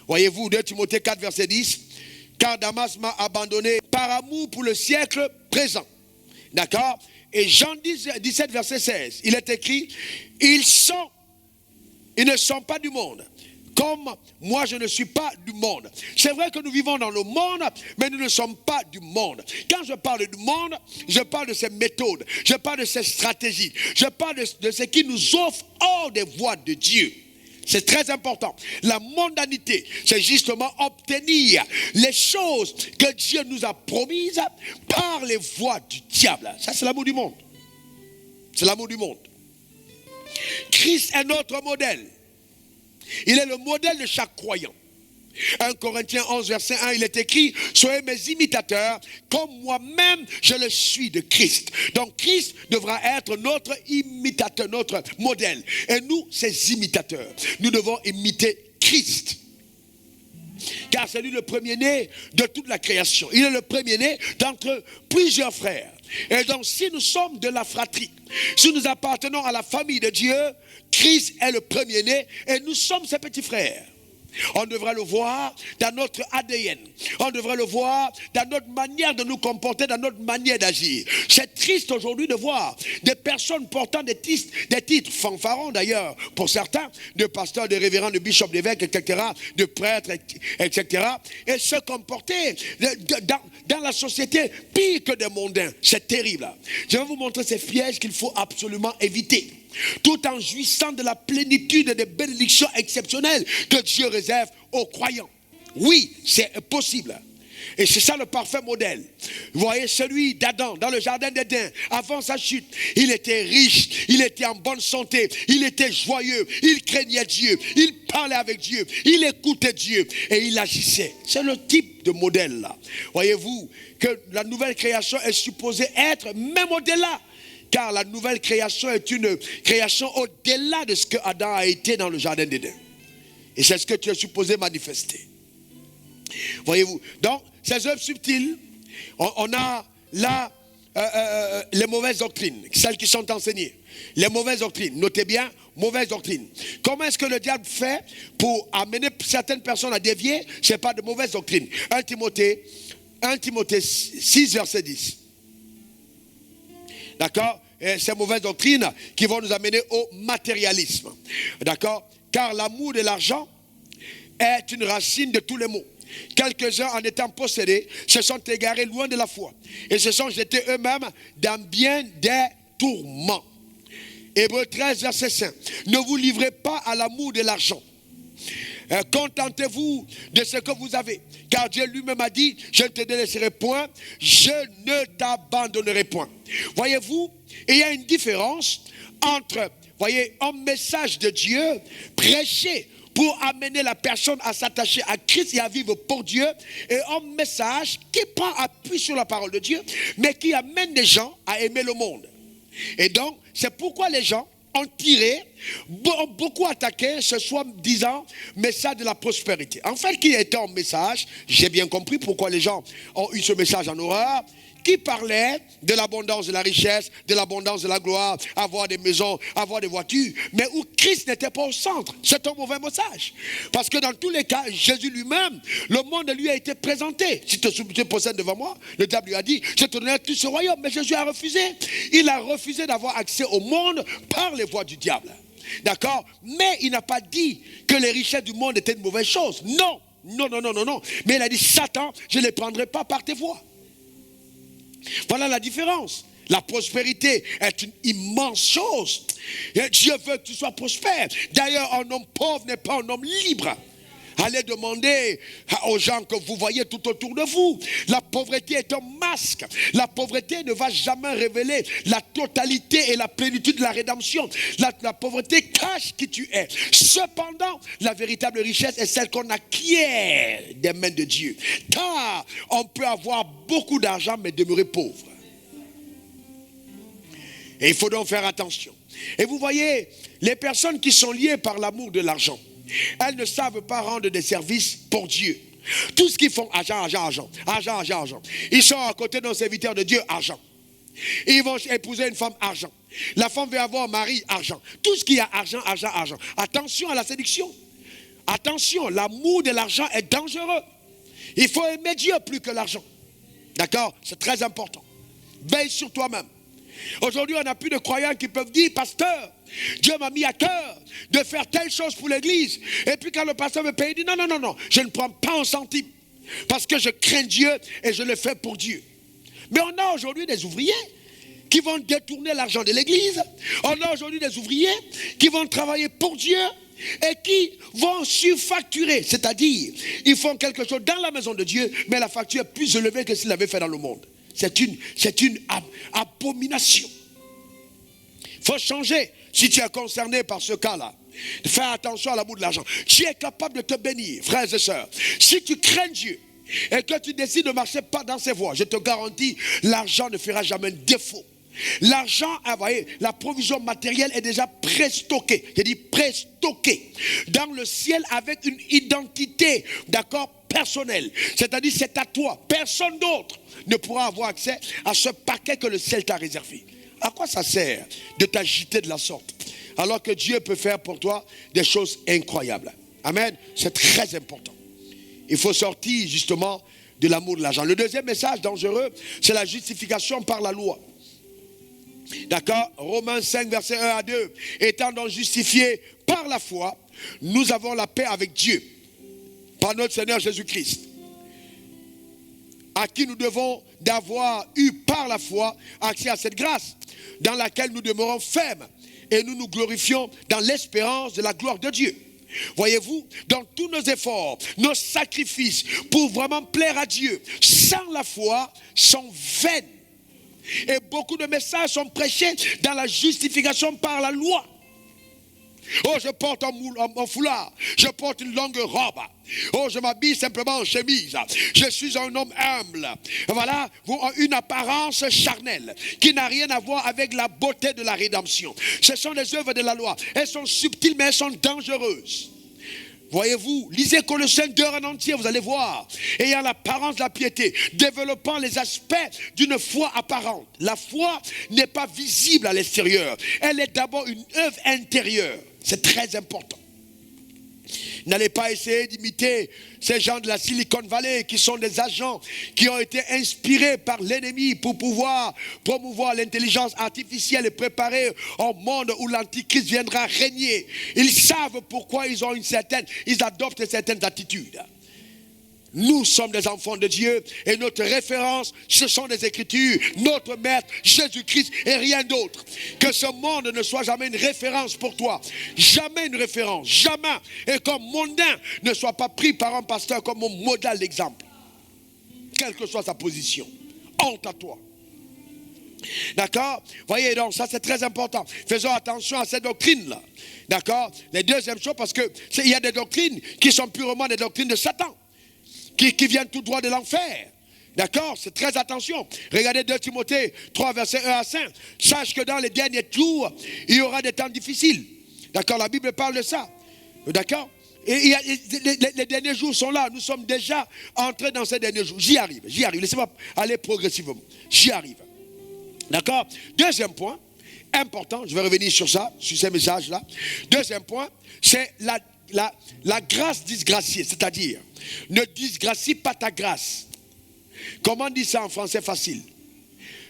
Voyez-vous, 2 Timothée 4 verset 10. Car Damas m'a abandonné par amour pour le siècle présent. D'accord? Et Jean 17 verset 16. Il est écrit, ils ne sont pas du monde. Comme moi je ne suis pas du monde. C'est vrai que nous vivons dans le monde, mais nous ne sommes pas du monde. Quand je parle du monde, je parle de ses méthodes, je parle de ses stratégies, je parle de ce qui nous offre hors des voies de Dieu. C'est très important. La mondanité, c'est justement obtenir les choses que Dieu nous a promises par les voies du diable. Ça, c'est l'amour du monde. C'est l'amour du monde. Christ est notre modèle. Il est le modèle de chaque croyant. 1 Corinthiens 11 verset 1, il est écrit, soyez mes imitateurs comme moi-même je le suis de Christ. Donc Christ devra être notre imitateur, notre modèle. Et nous, ses imitateurs, nous devons imiter Christ. Car c'est lui le premier-né de toute la création. Il est le premier-né d'entre plusieurs frères. Et donc si nous sommes de la fratrie, si nous appartenons à la famille de Dieu, Christ est le premier-né et nous sommes ses petits frères. On devrait le voir dans notre ADN. On devrait le voir dans notre manière de nous comporter, dans notre manière d'agir. C'est triste aujourd'hui de voir des personnes portant des titres fanfarons d'ailleurs, pour certains, de pasteurs, de révérends, de bishops, d'évêques, etc., de prêtres, etc., et se comporter dans la société pire que des mondains. C'est terrible. Je vais vous montrer ces pièges qu'il faut absolument éviter, tout en jouissant de la plénitude des bénédictions exceptionnelles que Dieu réserve aux croyants. Oui, c'est possible. Et c'est ça le parfait modèle. Vous voyez celui d'Adam dans le jardin d'Éden, avant sa chute, il était riche, il était en bonne santé, il était joyeux, il craignait Dieu, il parlait avec Dieu, il écoutait Dieu et il agissait. C'est le type de modèle là. Voyez-vous que la nouvelle création est supposée être même au-delà car la nouvelle création est une création au-delà de ce que Adam a été dans le jardin d'Éden. Et c'est ce que tu es supposé manifester. Voyez-vous? Donc, ces œuvres subtiles, on a là les mauvaises doctrines, celles qui sont enseignées. Les mauvaises doctrines, notez bien, mauvaises doctrines. Comment est-ce que le diable fait pour amener certaines personnes à dévier? Ce n'est pas de mauvaises doctrines. 1 Timothée 6, verset 10. D'accord? Et ces mauvaises doctrines qui vont nous amener au matérialisme. D'accord? Car l'amour de l'argent est une racine de tous les maux. Quelques-uns, en étant possédés, se sont égarés loin de la foi et se sont jetés eux-mêmes dans bien des tourments. Hébreux 13, verset 5. Ne vous livrez pas à l'amour de l'argent. Contentez-vous de ce que vous avez. Car Dieu lui-même a dit, je ne te délaisserai point, je ne t'abandonnerai point. Voyez-vous, il y a une différence entre, voyez, un message de Dieu prêché pour amener la personne à s'attacher à Christ et à vivre pour Dieu, et un message qui prend appui sur la parole de Dieu, mais qui amène les gens à aimer le monde. Et donc, c'est pourquoi les gens ont tiré, ont beaucoup attaqué ce soi-disant message de la prospérité. En fait, qui était un message, j'ai bien compris pourquoi les gens ont eu ce message en horreur, qui parlait de l'abondance de la richesse, de l'abondance de la gloire, avoir des maisons, avoir des voitures, mais où Christ n'était pas au centre. C'est un mauvais message. Parce que dans tous les cas, Jésus lui-même, le monde lui a été présenté. Si tu te possèdes devant moi, le diable lui a dit, je te donnerai tout ce royaume, mais Jésus a refusé. Il a refusé d'avoir accès au monde par les voies du diable. D'accord? Mais il n'a pas dit que les richesses du monde étaient une mauvaise chose. Non. Non. Mais il a dit, Satan, je ne les prendrai pas par tes voies. Voilà la différence. La prospérité est une immense chose. Et Dieu veut que tu sois prospère. D'ailleurs, un homme pauvre n'est pas un homme libre. Allez demander aux gens que vous voyez tout autour de vous. La pauvreté est un masque. La pauvreté ne va jamais révéler la totalité et la plénitude de la rédemption. La pauvreté cache qui tu es. Cependant, la véritable richesse est celle qu'on acquiert des mains de Dieu. Car on peut avoir beaucoup d'argent mais demeurer pauvre. Et il faut donc faire attention. Et vous voyez, les personnes qui sont liées par l'amour de l'argent, elles ne savent pas rendre des services pour Dieu. Tout ce qu'ils font, argent. Ils sont à côté d'un serviteur de Dieu, argent. Ils vont épouser une femme, argent. La femme veut avoir un mari, argent. Tout ce qui a argent. Attention à la séduction. Attention, l'amour de l'argent est dangereux. Il faut aimer Dieu plus que l'argent. D'accord? C'est très important. Veille sur toi-même. Aujourd'hui, on n'a plus de croyants qui peuvent dire, pasteur, Dieu m'a mis à cœur de faire telle chose pour l'église. Et puis quand le pasteur me paye, il dit non, je ne prends pas un centime. Parce que je crains Dieu et je le fais pour Dieu. Mais on a aujourd'hui des ouvriers qui vont détourner l'argent de l'église. On a aujourd'hui des ouvriers qui vont travailler pour Dieu et qui vont surfacturer. C'est-à-dire, ils font quelque chose dans la maison de Dieu, mais la facture est plus élevée que s'ils l'avaient fait dans le monde. C'est une abomination. Il faut changer. Si tu es concerné par ce cas-là, fais attention à l'amour de l'argent. Tu es capable de te bénir, frères et sœurs. Si tu crains Dieu et que tu décides de marcher pas dans ses voies, je te garantis, l'argent ne fera jamais défaut. L'argent, voyez, la provision matérielle est déjà préstockée. J'ai dit préstockée dans le ciel avec une identité, d'accord, personnelle. C'est-à-dire c'est à toi. Personne d'autre ne pourra avoir accès à ce paquet que le ciel t'a réservé. À quoi ça sert de t'agiter de la sorte alors que Dieu peut faire pour toi des choses incroyables? Amen. C'est très important. Il faut sortir justement de l'amour de l'argent. Le deuxième message dangereux, c'est la justification par la loi. D'accord? Romains 5, versets 1 à 2. Étant donc justifiés par la foi, nous avons la paix avec Dieu, par notre Seigneur Jésus-Christ, à qui nous devons d'avoir eu par la foi accès à cette grâce, dans laquelle nous demeurons fermes, et nous nous glorifions dans l'espérance de la gloire de Dieu. Voyez-vous, dans tous nos efforts, nos sacrifices pour vraiment plaire à Dieu, sans la foi, sont vains. Et beaucoup de messages sont prêchés dans la justification par la loi. Oh, je porte un foulard. Je porte une longue robe. Oh, je m'habille simplement en chemise. Je suis un homme humble. Voilà, une apparence charnelle qui n'a rien à voir avec la beauté de la rédemption. Ce sont les œuvres de la loi. Elles sont subtiles, mais elles sont dangereuses. Voyez-vous, lisez Colossiens 2 en entier, vous allez voir. Ayant l'apparence de la piété, développant les aspects d'une foi apparente. La foi n'est pas visible à l'extérieur. Elle est d'abord une œuvre intérieure. C'est très important. N'allez pas essayer d'imiter ces gens de la Silicon Valley qui sont des agents qui ont été inspirés par l'ennemi pour pouvoir promouvoir l'intelligence artificielle et préparer un monde où l'antichrist viendra régner. Ils savent pourquoi ils adoptent certaines attitudes. Nous sommes des enfants de Dieu et notre référence, ce sont les Écritures, notre Maître, Jésus-Christ et rien d'autre. Que ce monde ne soit jamais une référence pour toi. Jamais une référence, jamais. Et comme mondain ne soit pas pris par un pasteur comme mon modèle d'exemple. Quelle que soit sa position. Honte à toi. D'accord? Voyez donc, ça c'est très important. Faisons attention à cette doctrine-là. D'accord? La deuxième chose, parce qu'il y a des doctrines qui sont purement des doctrines de Satan. Qui viennent tout droit de l'enfer. D'accord? C'est très attention. Regardez 2 Timothée 3, versets 1 à 5. Sache que dans les derniers jours, il y aura des temps difficiles. D'accord? La Bible parle de ça. D'accord? Et les derniers jours sont là. Nous sommes déjà entrés dans ces derniers jours. J'y arrive. Laissez-moi aller progressivement. J'y arrive. D'accord? Deuxième point, important, je vais revenir sur ça, sur ces messages-là. Deuxième point, c'est la grâce disgraciée, c'est-à-dire, ne disgracie pas ta grâce. Comment on dit ça en français facile?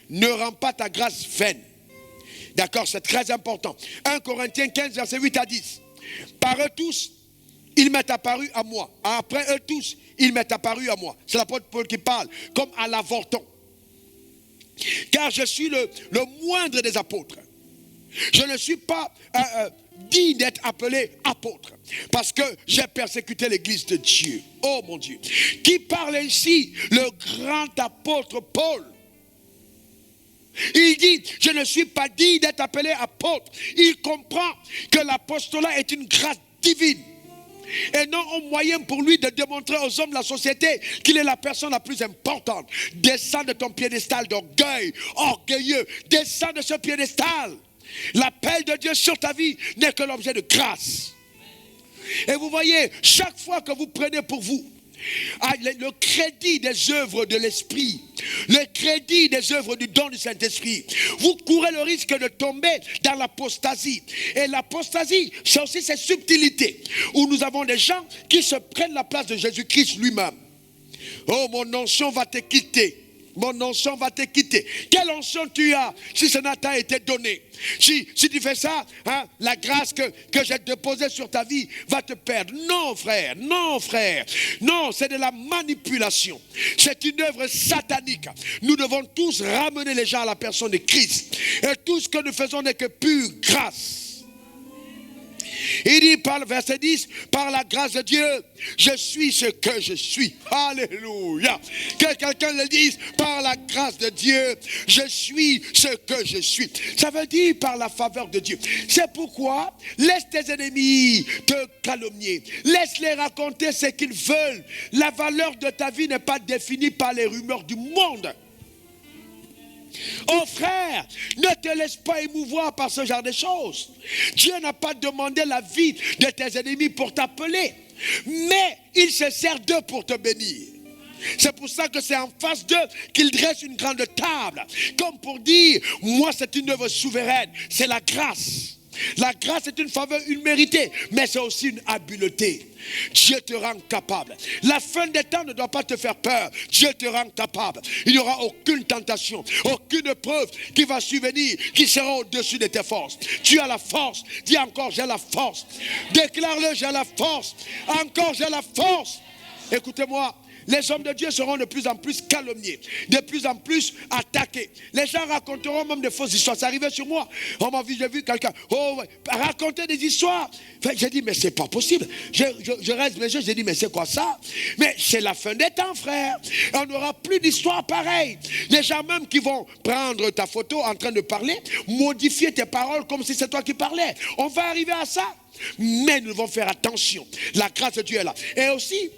Ne rends pas ta grâce vaine. D'accord, c'est très important. 1 Corinthiens 15, verset 8 à 10. Par eux tous, il m'est apparu à moi. Après eux tous, il m'est apparu à moi. C'est l'apôtre Paul qui parle, comme à l'avorton. Car je suis le moindre des apôtres. Je ne suis pas digne d'être appelé apôtre, parce que j'ai persécuté l'église de Dieu. Oh mon Dieu. Qui parle ainsi? Le grand apôtre Paul. Il dit, je ne suis pas digne d'être appelé apôtre. Il comprend que l'apostolat est une grâce divine et non un moyen pour lui de démontrer aux hommes de la société qu'il est la personne la plus importante. Descends de ton piédestal d'orgueil, orgueilleux. Descends de ce piédestal. L'appel de Dieu sur ta vie n'est que l'objet de grâce. Et vous voyez, chaque fois que vous prenez pour vous le crédit des œuvres de l'Esprit, le crédit des œuvres du don du Saint-Esprit, vous courez le risque de tomber dans l'apostasie. Et l'apostasie, c'est aussi cette subtilité où nous avons des gens qui se prennent la place de Jésus-Christ lui-même. Oh, mon onction va te quitter. Mon onction va te quitter. Quelle onction tu as si ça n'a pas été donné? Si tu fais ça, la grâce que j'ai déposée sur ta vie va te perdre. Non frère, non frère. Non, c'est de la manipulation. C'est une œuvre satanique. Nous devons tous ramener les gens à la personne de Christ. Et tout ce que nous faisons n'est que pure grâce. Il dit par le verset 10, par la grâce de Dieu, je suis ce que je suis. Alléluia. Que quelqu'un le dise, par la grâce de Dieu, je suis ce que je suis. Ça veut dire par la faveur de Dieu. C'est pourquoi, laisse tes ennemis te calomnier. Laisse-les raconter ce qu'ils veulent. La valeur de ta vie n'est pas définie par les rumeurs du monde. Oh frère, ne te laisse pas émouvoir par ce genre de choses. Dieu n'a pas demandé la vie de tes ennemis pour t'appeler, mais il se sert d'eux pour te bénir. C'est pour ça que c'est en face d'eux qu'il dresse une grande table, comme pour dire, moi c'est une œuvre souveraine, c'est la grâce. La grâce est une faveur imméritée, mais c'est aussi une habileté. Dieu te rend capable. La fin des temps ne doit pas te faire peur. Dieu te rend capable. Il n'y aura aucune tentation, aucune preuve qui va survenir, qui sera au-dessus de tes forces. Tu as la force. Dis encore, j'ai la force. Déclare-le, j'ai la force. Encore, j'ai la force. Écoutez-moi. Les hommes de Dieu seront de plus en plus calomniés, de plus en plus attaqués. Les gens raconteront même des fausses histoires. Ça arrivait sur moi. J'ai vu quelqu'un raconter des histoires. J'ai dit, mais c'est pas possible. Je reste mes yeux, j'ai dit, mais c'est quoi ça? Mais c'est la fin des temps, frère. On n'aura plus d'histoires pareilles. Les gens même qui vont prendre ta photo en train de parler, modifier tes paroles comme si c'est toi qui parlais. On va arriver à ça. Mais nous devons faire attention. La grâce de Dieu est là. Et aussi,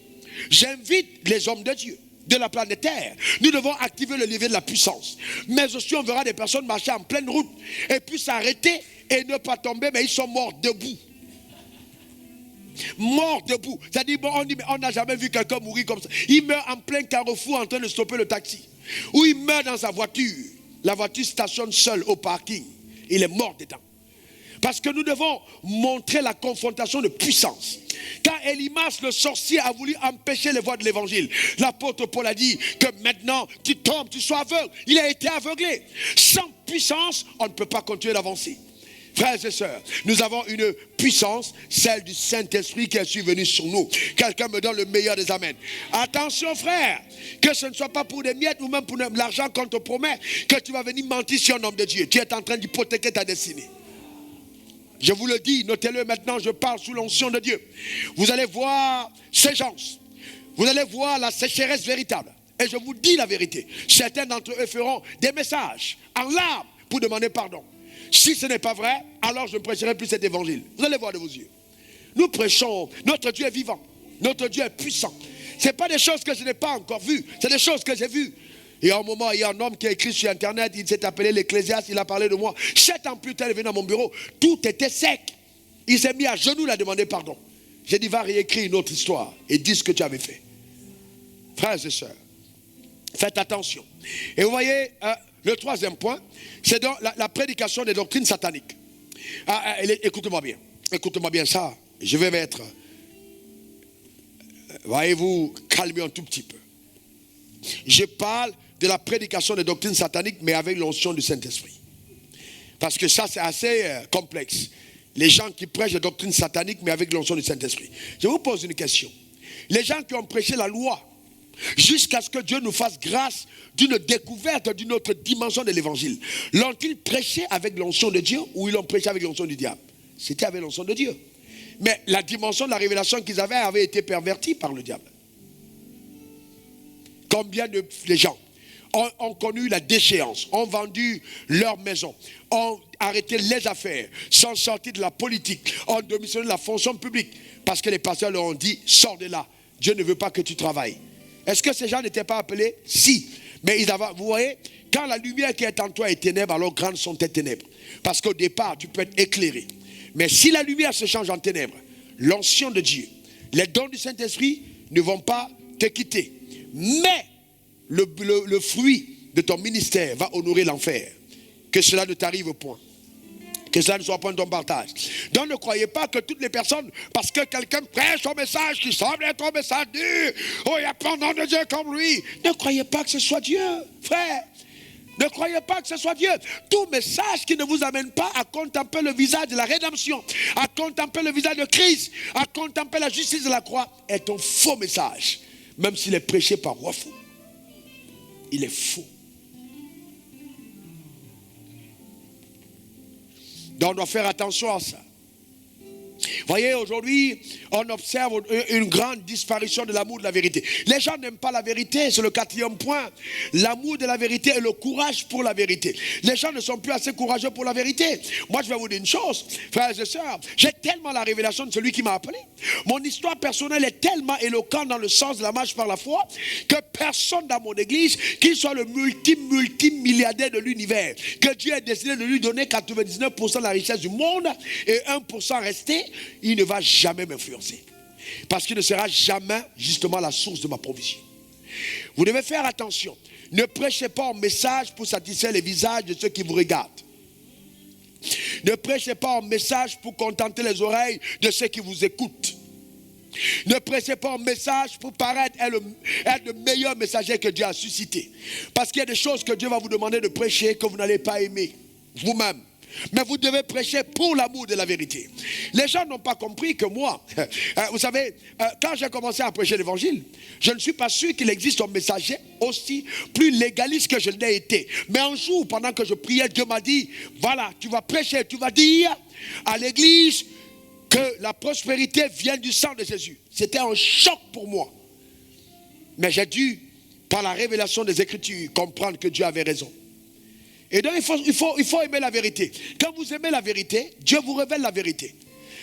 j'invite les hommes de Dieu de la planète Terre. Nous devons activer le levier de la puissance. Mais aussi, on verra des personnes marcher en pleine route et puis s'arrêter et ne pas tomber, mais ils sont morts debout. Morts debout. C'est-à-dire, bon, on dit, mais on n'a jamais vu quelqu'un mourir comme ça. Il meurt en plein carrefour en train de stopper le taxi. Ou il meurt dans sa voiture. La voiture stationne seule au parking. Il est mort dedans. Parce que nous devons montrer la confrontation de puissance. Quand Elimas, le sorcier, a voulu empêcher les voies de l'évangile, l'apôtre Paul a dit que maintenant tu tombes, tu sois aveugle. Il a été aveuglé. Sans puissance, on ne peut pas continuer d'avancer. Frères et sœurs, nous avons une puissance, celle du Saint-Esprit qui est survenue sur nous. Quelqu'un me donne le meilleur des amens. Attention frère, que ce ne soit pas pour des miettes ou même pour l'argent qu'on te promet, que tu vas venir mentir sur un homme de Dieu. Tu es en train d'hypothéquer ta destinée. Je vous le dis, notez-le maintenant, je parle sous l'onction de Dieu. Vous allez voir séchance. Vous allez voir la sécheresse véritable. Et je vous dis la vérité. Certains d'entre eux feront des messages en larmes pour demander pardon. Si ce n'est pas vrai, alors je ne prêcherai plus cet évangile. Vous allez voir de vos yeux. Nous prêchons, notre Dieu est vivant. Notre Dieu est puissant. Ce n'est pas des choses que je n'ai pas encore vues. C'est des choses que j'ai vues. Et à un moment, il y a un homme qui a écrit sur Internet, il s'est appelé l'Ecclésiaste, il a parlé de moi. 7 ans plus tard, il est venu dans mon bureau, tout était sec. Il s'est mis à genoux, il a demandé pardon. J'ai dit, va réécrire une autre histoire et dis ce que tu avais fait. Frères et sœurs, faites attention. Et vous voyez, le troisième point, c'est donc la prédication des doctrines sataniques. Écoutez-moi bien ça, je vais mettre, voyez-vous, calmez un tout petit peu. Je parle de la prédication des doctrines sataniques, mais avec l'onction du Saint-Esprit. Parce que ça, c'est assez complexe. Les gens qui prêchent des doctrines sataniques, mais avec l'onction du Saint-Esprit. Je vous pose une question. Les gens qui ont prêché la loi, jusqu'à ce que Dieu nous fasse grâce d'une découverte d'une autre dimension de l'évangile, l'ont-ils prêché avec l'onction de Dieu ou ils l'ont prêché avec l'onction du diable? C'était avec l'onction de Dieu. Mais la dimension de la révélation qu'ils avait été pervertie par le diable. Combien de gens ont connu la déchéance, ont vendu leur maison, ont arrêté les affaires, sont sortis de la politique, ont démissionné de la fonction publique parce que les pasteurs leur ont dit, sors de là, Dieu ne veut pas que tu travailles. Est-ce que ces gens n'étaient pas appelés? Si. Mais ils avaient, vous voyez, quand la lumière qui est en toi est ténèbres, alors grandes sont tes ténèbres. Parce qu'au départ, tu peux être éclairé. Mais si la lumière se change en ténèbres, l'onction de Dieu, les dons du Saint-Esprit ne vont pas te quitter. Mais le fruit de ton ministère va honorer l'enfer. Que cela ne t'arrive point. Que cela ne soit point ton partage. Donc ne croyez pas que toutes les personnes, parce que quelqu'un prêche un message qui semble être un message dur, oh il y a pas nom de Dieu comme lui. Ne croyez pas que ce soit Dieu, frère. Ne croyez pas que ce soit Dieu. Tout message qui ne vous amène pas à contempler le visage de la rédemption, à contempler le visage de Christ, à contempler la justice de la croix, est un faux message. Même s'il est prêché par roi fou. Il est faux. Donc on doit faire attention à ça. Voyez, aujourd'hui, on observe une grande disparition de l'amour de la vérité. Les gens n'aiment pas la vérité, c'est le 4e point. L'amour de la vérité et le courage pour la vérité. Les gens ne sont plus assez courageux pour la vérité. Moi, je vais vous dire une chose, frères et sœurs, j'ai tellement la révélation de celui qui m'a appelé. Mon histoire personnelle est tellement éloquente dans le sens de la marche par la foi que personne dans mon église, qu'il soit le multimilliardaire de l'univers, que Dieu ait décidé de lui donner 99% de la richesse du monde et 1% resté, il ne va jamais m'influencer. Parce qu'il ne sera jamais justement la source de ma provision. Vous devez faire attention. Ne prêchez pas un message pour satisfaire les visages de ceux qui vous regardent. Ne prêchez pas un message pour contenter les oreilles de ceux qui vous écoutent. Ne prêchez pas un message pour paraître être le meilleur messager que Dieu a suscité. Parce qu'il y a des choses que Dieu va vous demander de prêcher que vous n'allez pas aimer vous-même. Mais vous devez prêcher pour l'amour de la vérité. Les gens n'ont pas compris que moi, vous savez, quand j'ai commencé à prêcher l'évangile, je ne suis pas sûr qu'il existe un messager aussi plus légaliste que je l'ai été. Mais un jour, pendant que je priais, Dieu m'a dit, voilà, tu vas prêcher, tu vas dire à l'église que la prospérité vient du sang de Jésus. C'était un choc pour moi. Mais j'ai dû, par la révélation des Écritures, comprendre que Dieu avait raison. Et donc il faut aimer la vérité. Quand vous aimez la vérité, Dieu vous révèle la vérité.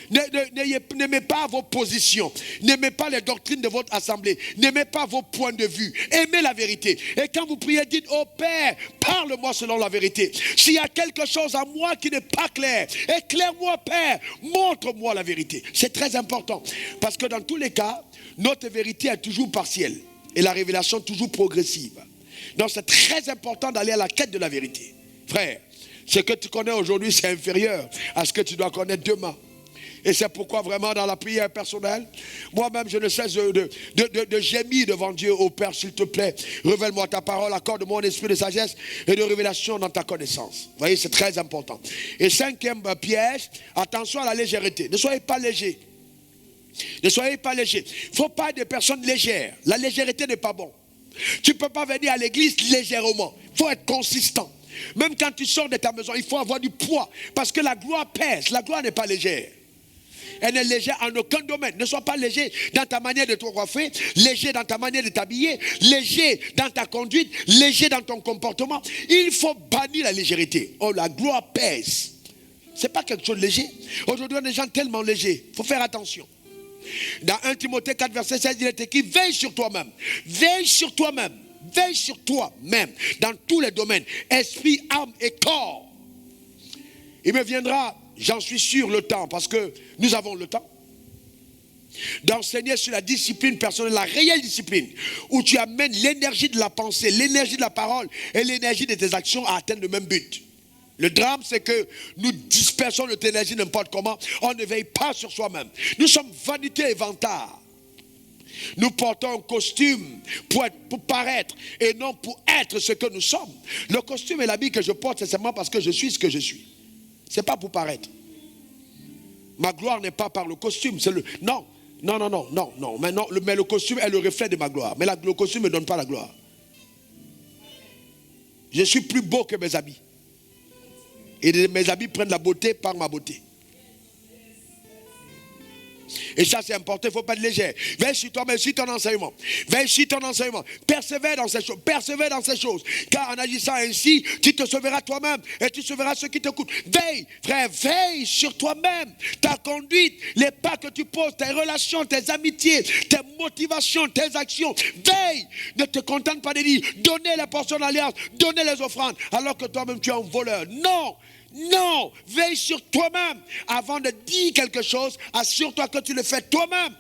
N'aimez pas vos positions. N'aimez pas les doctrines de votre assemblée. N'aimez pas vos points de vue. Aimez la vérité. Et quand vous priez, dites, oh Père, parle-moi selon la vérité. S'il y a quelque chose à moi qui n'est pas clair, éclaire-moi, Père, montre-moi la vérité. C'est très important. Parce que dans tous les cas, notre vérité est toujours partielle. Et la révélation toujours progressive. Donc c'est très important d'aller à la quête de la vérité. Frère, ce que tu connais aujourd'hui, c'est inférieur à ce que tu dois connaître demain. Et c'est pourquoi vraiment dans la prière personnelle, moi-même je ne cesse de gémir devant Dieu. Oh Père, s'il te plaît, révèle-moi ta parole, accorde-moi un esprit de sagesse et de révélation dans ta connaissance. Vous voyez, c'est très important. Et cinquième piège, attention à la légèreté. Ne soyez pas léger. Ne soyez pas léger. Il ne faut pas être des personnes légères. La légèreté n'est pas bon. Tu ne peux pas venir à l'église légèrement. Il faut être consistant. Même quand tu sors de ta maison, il faut avoir du poids. Parce que la gloire pèse. La gloire n'est pas légère. Elle n'est légère en aucun domaine. Ne sois pas léger dans ta manière de te coiffer, léger dans ta manière de t'habiller, léger dans ta conduite, léger dans ton comportement. Il faut bannir la légèreté. Oh, la gloire pèse. Ce n'est pas quelque chose de léger. Aujourd'hui, on est des gens tellement légers. Il faut faire attention. Dans 1 Timothée 4, verset 16, il est écrit, veille sur toi-même. Veille sur toi-même. Veille sur toi-même. Dans tous les domaines. Esprit, âme et corps. Il me viendra, j'en suis sûr, le temps, parce que nous avons le temps, d'enseigner sur la discipline personnelle, la réelle discipline, où tu amènes l'énergie de la pensée, l'énergie de la parole et l'énergie de tes actions à atteindre le même but. Le drame, c'est que nous dispersons notre énergie n'importe comment. On ne veille pas sur soi-même. Nous sommes vanité et vantard. Nous portons un costume pour paraître et non pour être ce que nous sommes. Le costume et l'habit que je porte, c'est seulement parce que je suis ce que je suis. Ce n'est pas pour paraître. Ma gloire n'est pas par le costume. C'est le... Non. Mais le costume est le reflet de ma gloire. Mais le costume ne me donne pas la gloire. Je suis plus beau que mes habits. Et mes habits prennent la beauté par ma beauté. Et ça c'est important, il ne faut pas être léger. Veille sur toi-même, sur ton enseignement. Veille sur ton enseignement. Persévère dans ces choses. Persévère dans ces choses. Car en agissant ainsi, tu te sauveras toi-même et tu sauveras ceux qui t'écoutent. Veille, frère, veille sur toi-même. Ta conduite, les pas que tu poses, tes relations, tes amitiés, tes motivations, tes actions. Veille. Ne te contente pas de dire, donnez les portions d'alliance, donnez les offrandes, alors que toi-même tu es un voleur. Non. Non, veille sur toi-même. Avant de dire quelque chose, assure-toi que tu le fais toi-même.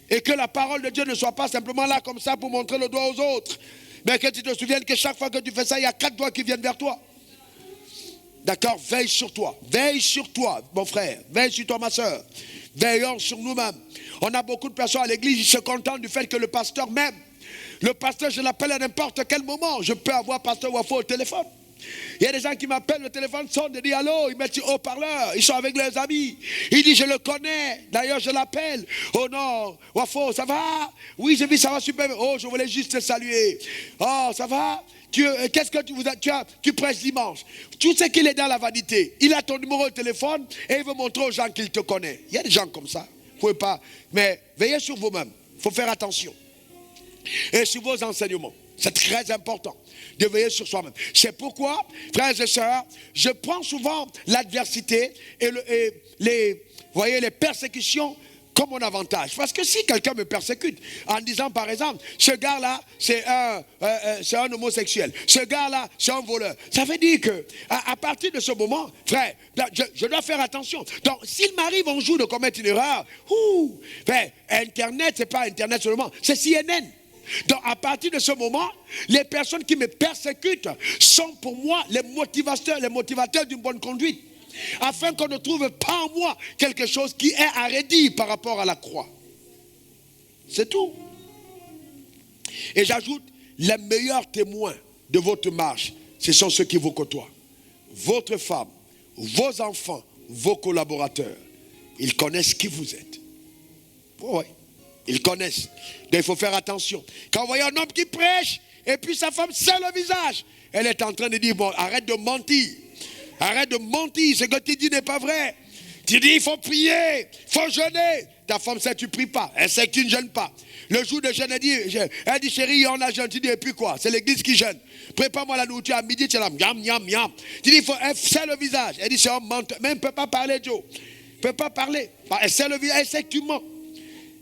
Et que la parole de Dieu ne soit pas simplement là comme ça pour montrer le doigt aux autres. Mais que tu te souviennes que chaque fois que tu fais ça, il y a 4 doigts qui viennent vers toi. D'accord? Veille sur toi. Veille sur toi, mon frère. Veille sur toi, ma soeur. Veillons sur nous-mêmes. On a beaucoup de personnes à l'église qui se contentent du fait que le pasteur m'aime. Le pasteur, je l'appelle à n'importe quel moment. Je peux avoir pasteur Wafo au téléphone. Il y a des gens qui m'appellent, le téléphone sonne, ils disent allô, ils mettent sur haut-parleur, ils sont avec leurs amis. Il dit je le connais, d'ailleurs je l'appelle. Oh non, Wafo, ça va? Oui, j'ai vu, ça va super. Oh, je voulais juste te saluer. Oh, ça va? Qu'est-ce que tu prêches dimanche? Tu sais qu'il est dans la vanité. Il a ton numéro de téléphone et il veut montrer aux gens qu'il te connaît. Il y a des gens comme ça. Vous ne pouvez pas. Mais veillez sur vous-même. Il faut faire attention. Et sur vos enseignements. C'est très important de veiller sur soi-même. C'est pourquoi, frères et sœurs, je prends souvent l'adversité et les persécutions comme mon avantage. Parce que si quelqu'un me persécute en disant par exemple, ce gars-là, c'est un homosexuel, ce gars-là, c'est un voleur, ça veut dire que à partir de ce moment, frère, je dois faire attention. Donc, s'il m'arrive un jour de commettre une erreur, frère, Internet, c'est pas Internet seulement, c'est CNN. Donc à partir de ce moment, les personnes qui me persécutent sont pour moi les motivateurs d'une bonne conduite. Afin qu'on ne trouve pas en moi quelque chose qui est à redire par rapport à la croix. C'est tout. Et j'ajoute, les meilleurs témoins de votre marche, ce sont ceux qui vous côtoient. Votre femme, vos enfants, vos collaborateurs, ils connaissent qui vous êtes. Oui. Ils connaissent. Donc il faut faire attention. Quand vous voyez un homme qui prêche, et puis sa femme serre le visage, elle est en train de dire, bon, arrête de mentir. Arrête de mentir, ce que tu dis n'est pas vrai. Tu dis, il faut prier, il faut jeûner. Ta femme sait que tu ne pries pas, elle sait que tu ne jeûnes pas. Le jour de jeûne, elle dit, chérie, on a jeûne. Tu dis, et puis quoi? C'est l'église qui jeûne. Prépare-moi la nourriture à midi, tu es là, miam, miam, miam. Tu dis, elle serre le visage. Elle dit, c'est un menteur. Mais elle ne peut pas parler, Joe. ne peut pas parler. C'est le visage, c'est que tu mens.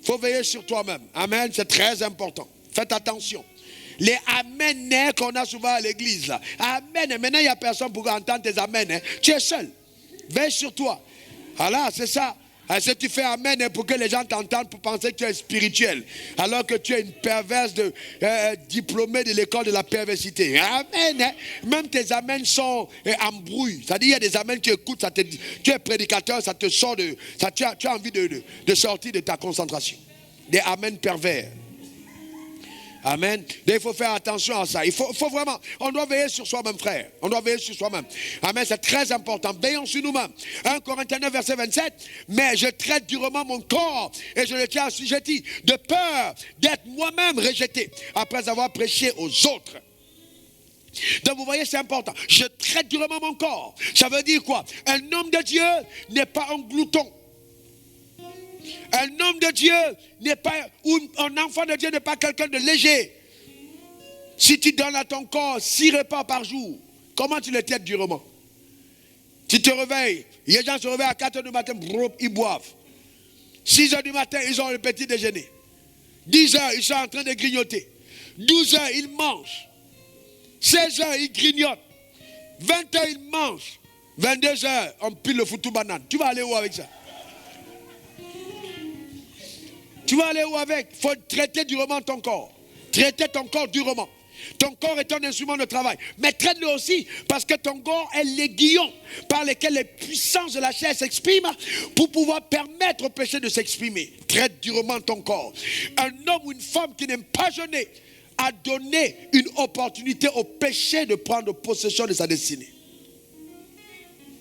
Il faut veiller sur toi-même. Amen, c'est très important. Faites attention. Les amen qu'on a souvent à l'église, là. Amen. Maintenant, il n'y a personne pour entendre tes amen. Hein. Tu es seul. Veille sur toi. Voilà, c'est ça. Si tu fais amen pour que les gens t'entendent pour penser que tu es spirituel, alors que tu es une perverse diplômée de l'école de la perversité. Amen. Hein. Même tes amens sont en brouille. C'est-à-dire, il y a des amens que tu écoutes, tu es prédicateur, ça te sort de... tu as envie de sortir de ta concentration. Des amens pervers. Amen. Donc, il faut faire attention à ça. Il faut vraiment, on doit veiller sur soi-même, frère. On doit veiller sur soi-même. Amen. C'est très important. Veillons sur nous-mêmes. 1 Corinthiens 9, verset 27. Mais je traite durement mon corps et je le tiens assujetti de peur d'être moi-même rejeté après avoir prêché aux autres. Donc vous voyez, c'est important. Je traite durement mon corps. Ça veut dire quoi? Un homme de Dieu n'est pas un glouton. Un homme de Dieu n'est pas, ou un enfant de Dieu n'est pas quelqu'un de léger. Si tu donnes à ton corps 6 repas par jour, comment tu le traites durement? Tu te réveilles, les gens se réveillent à 4 h du matin, ils boivent. 6 h du matin, ils ont le petit déjeuner. 10 h, ils sont en train de grignoter. 12 h, ils mangent. 16 h, ils grignotent. 20 h, ils mangent. 22 h, on pile le foutu banane. Tu vas aller où avec ça? Tu vas aller où avec? Il faut traiter durement ton corps. Traiter ton corps durement. Ton corps est un instrument de travail. Mais traite-le aussi parce que ton corps est l'aiguillon par lequel les puissances de la chair s'expriment pour pouvoir permettre au péché de s'exprimer. Traite durement ton corps. Un homme ou une femme qui n'aime pas jeûner a donné une opportunité au péché de prendre possession de sa destinée.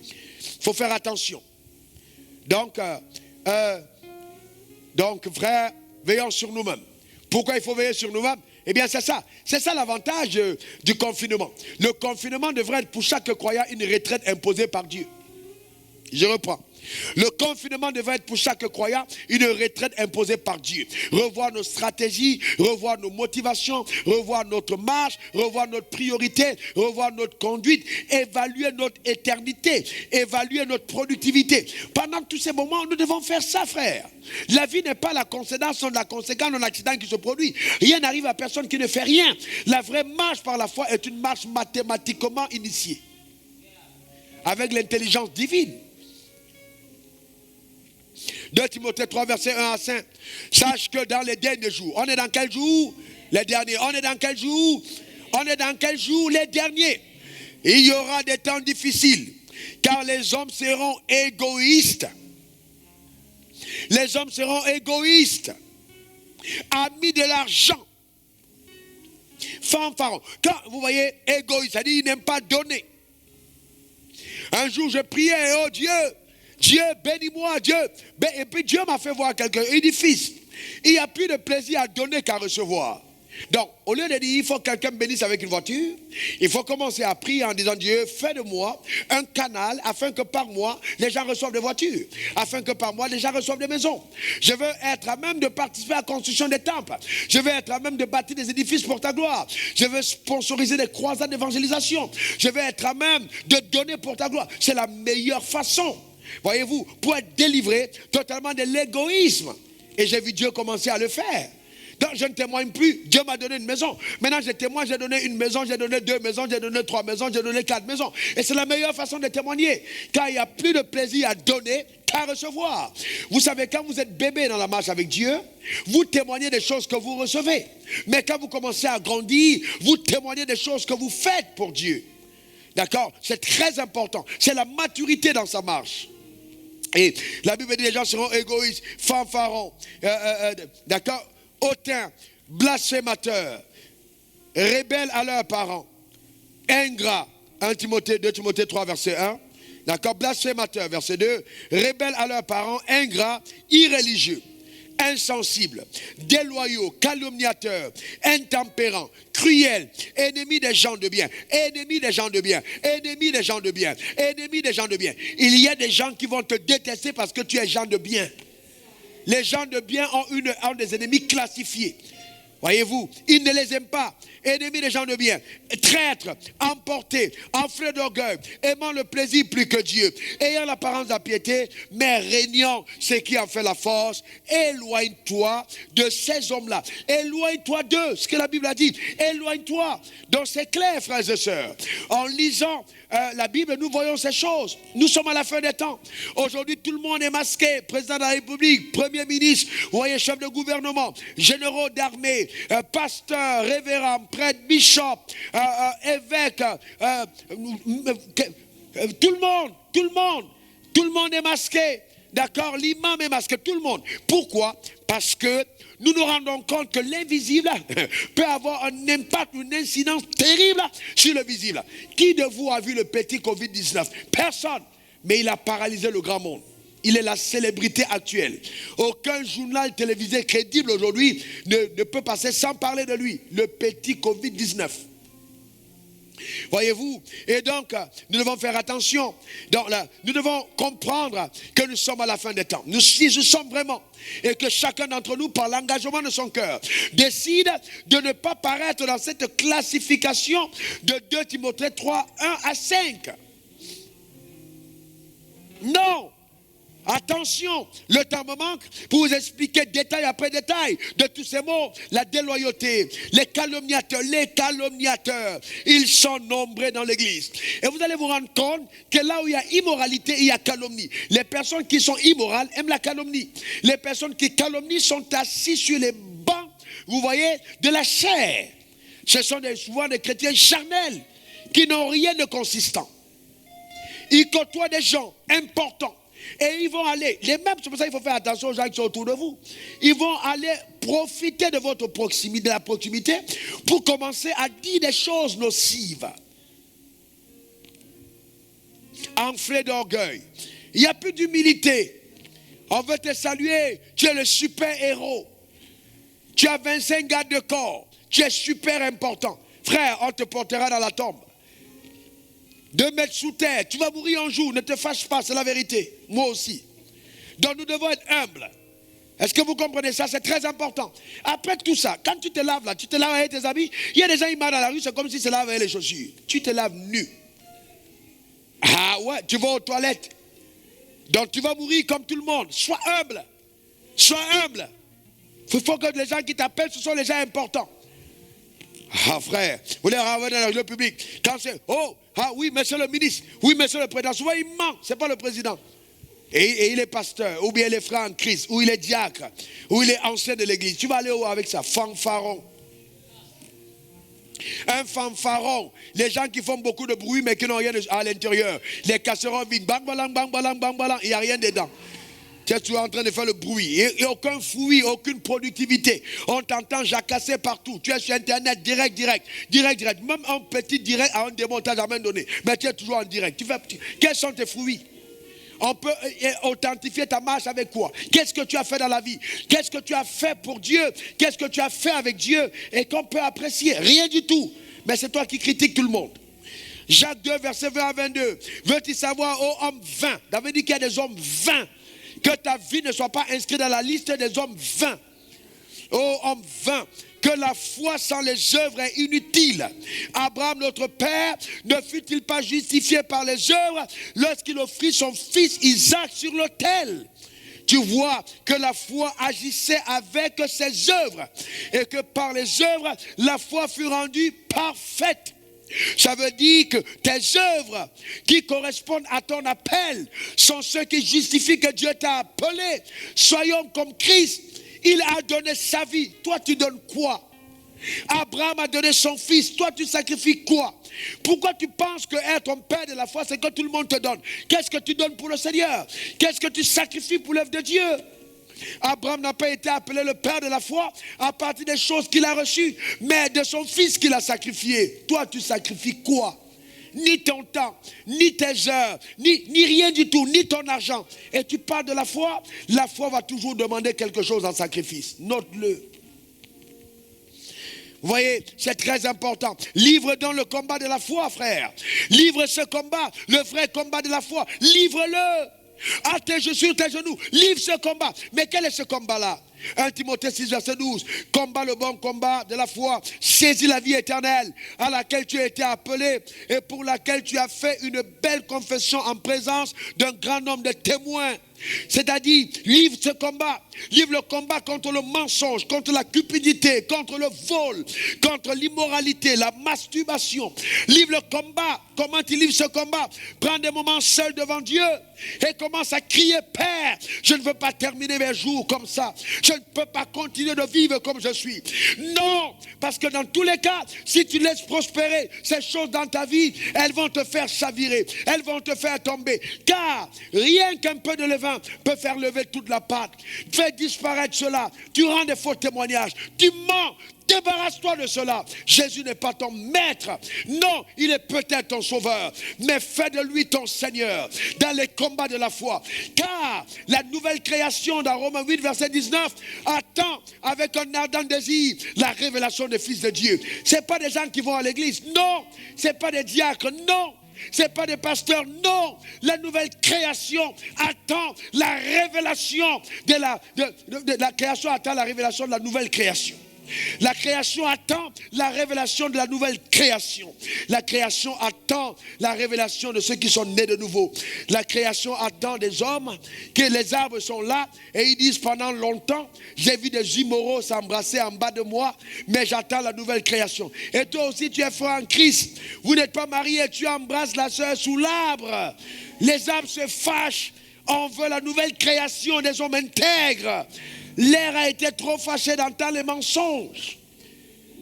Il faut faire attention. Donc, frère, veillons sur nous-mêmes. Pourquoi il faut veiller sur nous-mêmes? Eh bien, c'est ça. C'est ça l'avantage du confinement. Le confinement devrait être pour chaque croyant une retraite imposée par Dieu. Je reprends. Le confinement devrait être pour chaque croyant une retraite imposée par Dieu. Revoir nos stratégies, revoir nos motivations, revoir notre marche, revoir notre priorité, revoir notre conduite, évaluer notre éternité, évaluer notre productivité. Pendant tous ces moments, nous devons faire ça, frère. La vie n'est pas la conséquence d'un accident qui se produit. Rien n'arrive à personne qui ne fait rien. La vraie marche par la foi est une marche mathématiquement initiée, avec l'intelligence divine. 2 Timothée 3, verset 1 à 5. Sache que dans les derniers jours, on est dans quel jour? Les derniers. On est dans quel jour? On est dans quel jour? Les derniers. Il y aura des temps difficiles, car les hommes seront égoïstes. Les hommes seront égoïstes, amis de l'argent, fanfarons. Quand vous voyez égoïste, ça dit il n'aime pas donner. Un jour je priais, oh Dieu, bénis-moi, Dieu. Et puis Dieu m'a fait voir quelqu'un. Il dit, fils, il n'y a plus de plaisir à donner qu'à recevoir. Donc, au lieu de dire, il faut que quelqu'un me bénisse avec une voiture, il faut commencer à prier en disant, Dieu, fais de moi un canal afin que par moi, les gens reçoivent des voitures. Afin que par moi, les gens reçoivent des maisons. Je veux être à même de participer à la construction des temples. Je veux être à même de bâtir des édifices pour ta gloire. Je veux sponsoriser des croisades d'évangélisation. Je veux être à même de donner pour ta gloire. C'est la meilleure façon, voyez-vous, pour être délivré totalement de l'égoïsme. Et j'ai vu Dieu commencer à le faire. Donc je ne témoigne plus. Dieu m'a donné une maison. Maintenant je témoigne, j'ai donné une maison, j'ai donné 2 maisons, j'ai donné 3 maisons, j'ai donné 4 maisons. Et c'est la meilleure façon de témoigner. Car il n'y a plus de plaisir à donner qu'à recevoir. Vous savez, quand vous êtes bébé dans la marche avec Dieu, vous témoignez des choses que vous recevez. Mais quand vous commencez à grandir, vous témoignez des choses que vous faites pour Dieu. D'accord? C'est très important. C'est la maturité dans sa marche. Et la Bible dit les gens seront égoïstes, fanfarons, d'accord, hautains, blasphémateurs, rebelles à leurs parents, ingrats, 2 Timothée 3, verset 1, d'accord, blasphémateurs, verset 2, rebelles à leurs parents, ingrats, irréligieux, insensibles, déloyaux, calomniateurs, intempérants, cruels, ennemis des gens de bien, ennemis des gens de bien, ennemis des gens de bien, ennemis des gens de bien. Il y a des gens qui vont te détester parce que tu es gens de bien. Les gens de bien ont des ennemis classifiés. Voyez-vous, il ne les aime pas. Ennemis des gens de bien, traîtres, emportés, enflés d'orgueil, aimant le plaisir plus que Dieu, ayant l'apparence d'impiété, mais régnant ce qui en fait la force. Éloigne-toi de ces hommes-là. Éloigne-toi d'eux, ce que la Bible a dit. Éloigne-toi. Donc c'est clair, frères et sœurs. En lisant la Bible, nous voyons ces choses. Nous sommes à la fin des temps. Aujourd'hui, tout le monde est masqué. Président de la République, Premier ministre, vous voyez, chef de gouvernement, généraux d'armée, pasteur, révérend, prêtre, bishop, évêque, tout le monde est masqué. D'accord, l'imam est masqué, tout le monde. Pourquoi? Parce que nous nous rendons compte que l'invisible peut avoir un impact, une incidence terrible sur le visible. Qui de vous a vu le petit Covid-19? Personne. Mais il a paralysé le grand monde. Il est la célébrité actuelle. Aucun journal télévisé crédible aujourd'hui ne peut passer sans parler de lui. Le petit Covid-19. Voyez-vous? Et donc, nous devons faire attention. Donc, là, nous devons comprendre que nous sommes à la fin des temps. Si nous sommes vraiment, et que chacun d'entre nous, par l'engagement de son cœur, décide de ne pas paraître dans cette classification de 2 Timothée 3, 1 à 5. Non! Attention, le temps me manque pour vous expliquer détail après détail de tous ces mots. La déloyauté, les calomniateurs, ils sont nombreux dans l'église. Et vous allez vous rendre compte que là où il y a immoralité, il y a calomnie. Les personnes qui sont immorales aiment la calomnie. Les personnes qui calomnient sont assises sur les bancs, vous voyez, de la chair. Ce sont souvent des chrétiens charnels qui n'ont rien de consistant. Ils côtoient des gens importants. Et ils vont aller, les mêmes, c'est pour ça qu'il faut faire attention aux gens qui sont autour de vous. Ils vont aller profiter de votre proximité, de la proximité, pour commencer à dire des choses nocives. Enflé d'orgueil. Il n'y a plus d'humilité. On veut te saluer, tu es le super héros. Tu as 25 gardes de corps. Tu es super important. Frère, on te portera dans la tombe. 2 mètres sous terre, tu vas mourir un jour, ne te fâche pas, c'est la vérité. Moi aussi. Donc nous devons être humbles. Est-ce que vous comprenez ça? C'est très important. Après tout ça, quand tu te laves là, tu te laves avec tes habits, il y a des gens qui marchent dans la rue, c'est comme s'ils se lavaient avec les chaussures. Tu te laves nu. Ah ouais, tu vas aux toilettes. Donc tu vas mourir comme tout le monde. Sois humble. Sois humble. Il faut que les gens qui t'appellent, ce sont les gens importants. Ah frère, vous les ramenez dans le public. Quand c'est, oh, ah oui, monsieur le ministre, oui, monsieur le président. Souvent il ment, ce n'est pas le président. Et il est pasteur, ou bien il est frère en Christ, ou il est diacre, ou il est ancien de l'église. Tu vas aller où avec ça? Fanfaron. Un fanfaron. Les gens qui font beaucoup de bruit mais qui n'ont rien à l'intérieur. Les casseroles vides, bang, balang, bang, balang, bang, balang. Il n'y a rien dedans. Tu es toujours en train de faire le bruit. Et aucun fruit, aucune productivité. On t'entend jacasser partout. Tu es sur Internet, direct. Même un petit direct à un démontage à main donnée. Mais tu es toujours en direct. Quels sont tes fruits? On peut authentifier ta marche avec quoi? Qu'est-ce que tu as fait dans la vie? Qu'est-ce que tu as fait pour Dieu? Qu'est-ce que tu as fait avec Dieu? Et qu'on peut apprécier? Rien du tout. Mais c'est toi qui critiques tout le monde. Jacques 2, verset 20 à 22. Veux-tu savoir, ô homme vain? Ça veut dire qu'il y a des hommes vains. Que ta vie ne soit pas inscrite dans la liste des hommes vains. Ô homme vain, que la foi sans les œuvres est inutile. Abraham, notre père, ne fut-il pas justifié par les œuvres lorsqu'il offrit son fils Isaac sur l'autel? Tu vois que la foi agissait avec ses œuvres et que par les œuvres, la foi fut rendue parfaite. Ça veut dire que tes œuvres qui correspondent à ton appel sont ceux qui justifient que Dieu t'a appelé. Soyons comme Christ. Il a donné sa vie. Toi, tu donnes quoi? Abraham a donné son fils. Toi, tu sacrifies quoi? Pourquoi tu penses que être un père de la foi, c'est que tout le monde te donne? Qu'est-ce que tu donnes pour le Seigneur? Qu'est-ce que tu sacrifies pour l'œuvre de Dieu? Abraham n'a pas été appelé le père de la foi à partir des choses qu'il a reçues, mais de son fils qu'il a sacrifié. Toi, tu sacrifies quoi? Ni ton temps, ni tes heures, ni rien du tout, ni ton argent. Et tu parles de la foi va toujours demander quelque chose en sacrifice. Note-le. Vous voyez, c'est très important. Livre donc le combat de la foi, frère. Livre ce combat, le vrai combat de la foi. Livre-le. À tes sur tes genoux, livre ce combat. Mais quel est ce combat-là? 1 Timothée 6, verset 12. Combat le bon combat de la foi. Saisis la vie éternelle à laquelle tu as été appelé et pour laquelle tu as fait une belle confession en présence d'un grand nombre de témoins. C'est-à-dire, livre ce combat. Livre le combat contre le mensonge, contre la cupidité, contre le vol, contre l'immoralité, la masturbation. Livre le combat. Comment tu livres ce combat? Prends des moments seuls devant Dieu et commence à crier: Père, je ne veux pas terminer mes jours comme ça. Je ne peux pas continuer de vivre comme je suis. Non, parce que dans tous les cas, si tu laisses prospérer ces choses dans ta vie, elles vont te faire chavirer, elles vont te faire tomber. Car rien qu'un peu de levain peut faire lever toute la pâte. Fais disparaître cela. Tu rends des faux témoignages. Tu mens. Débarrasse-toi de cela. Jésus n'est pas ton maître. Non, il est peut-être ton sauveur. Mais fais de lui ton Seigneur dans les combats de la foi. Car la nouvelle création dans Romains 8, verset 19, attend avec un ardent désir la révélation des fils de Dieu. Ce n'est pas des gens qui vont à l'église. Non. Ce n'est pas des diacres. Non. Ce n'est pas des pasteurs, non. La nouvelle création attend la révélation de la création, attend la révélation de la nouvelle création. La création attend la révélation de la nouvelle création. La création attend la révélation de ceux qui sont nés de nouveau. La création attend des hommes, que les arbres sont là et ils disent pendant longtemps: j'ai vu des immoraux s'embrasser en bas de moi, mais j'attends la nouvelle création. Et toi aussi tu es frère en Christ, vous n'êtes pas marié, tu embrasses la sœur sous l'arbre. Les arbres se fâchent, on veut la nouvelle création des hommes intègres. L'air a été trop fâché d'entendre les mensonges.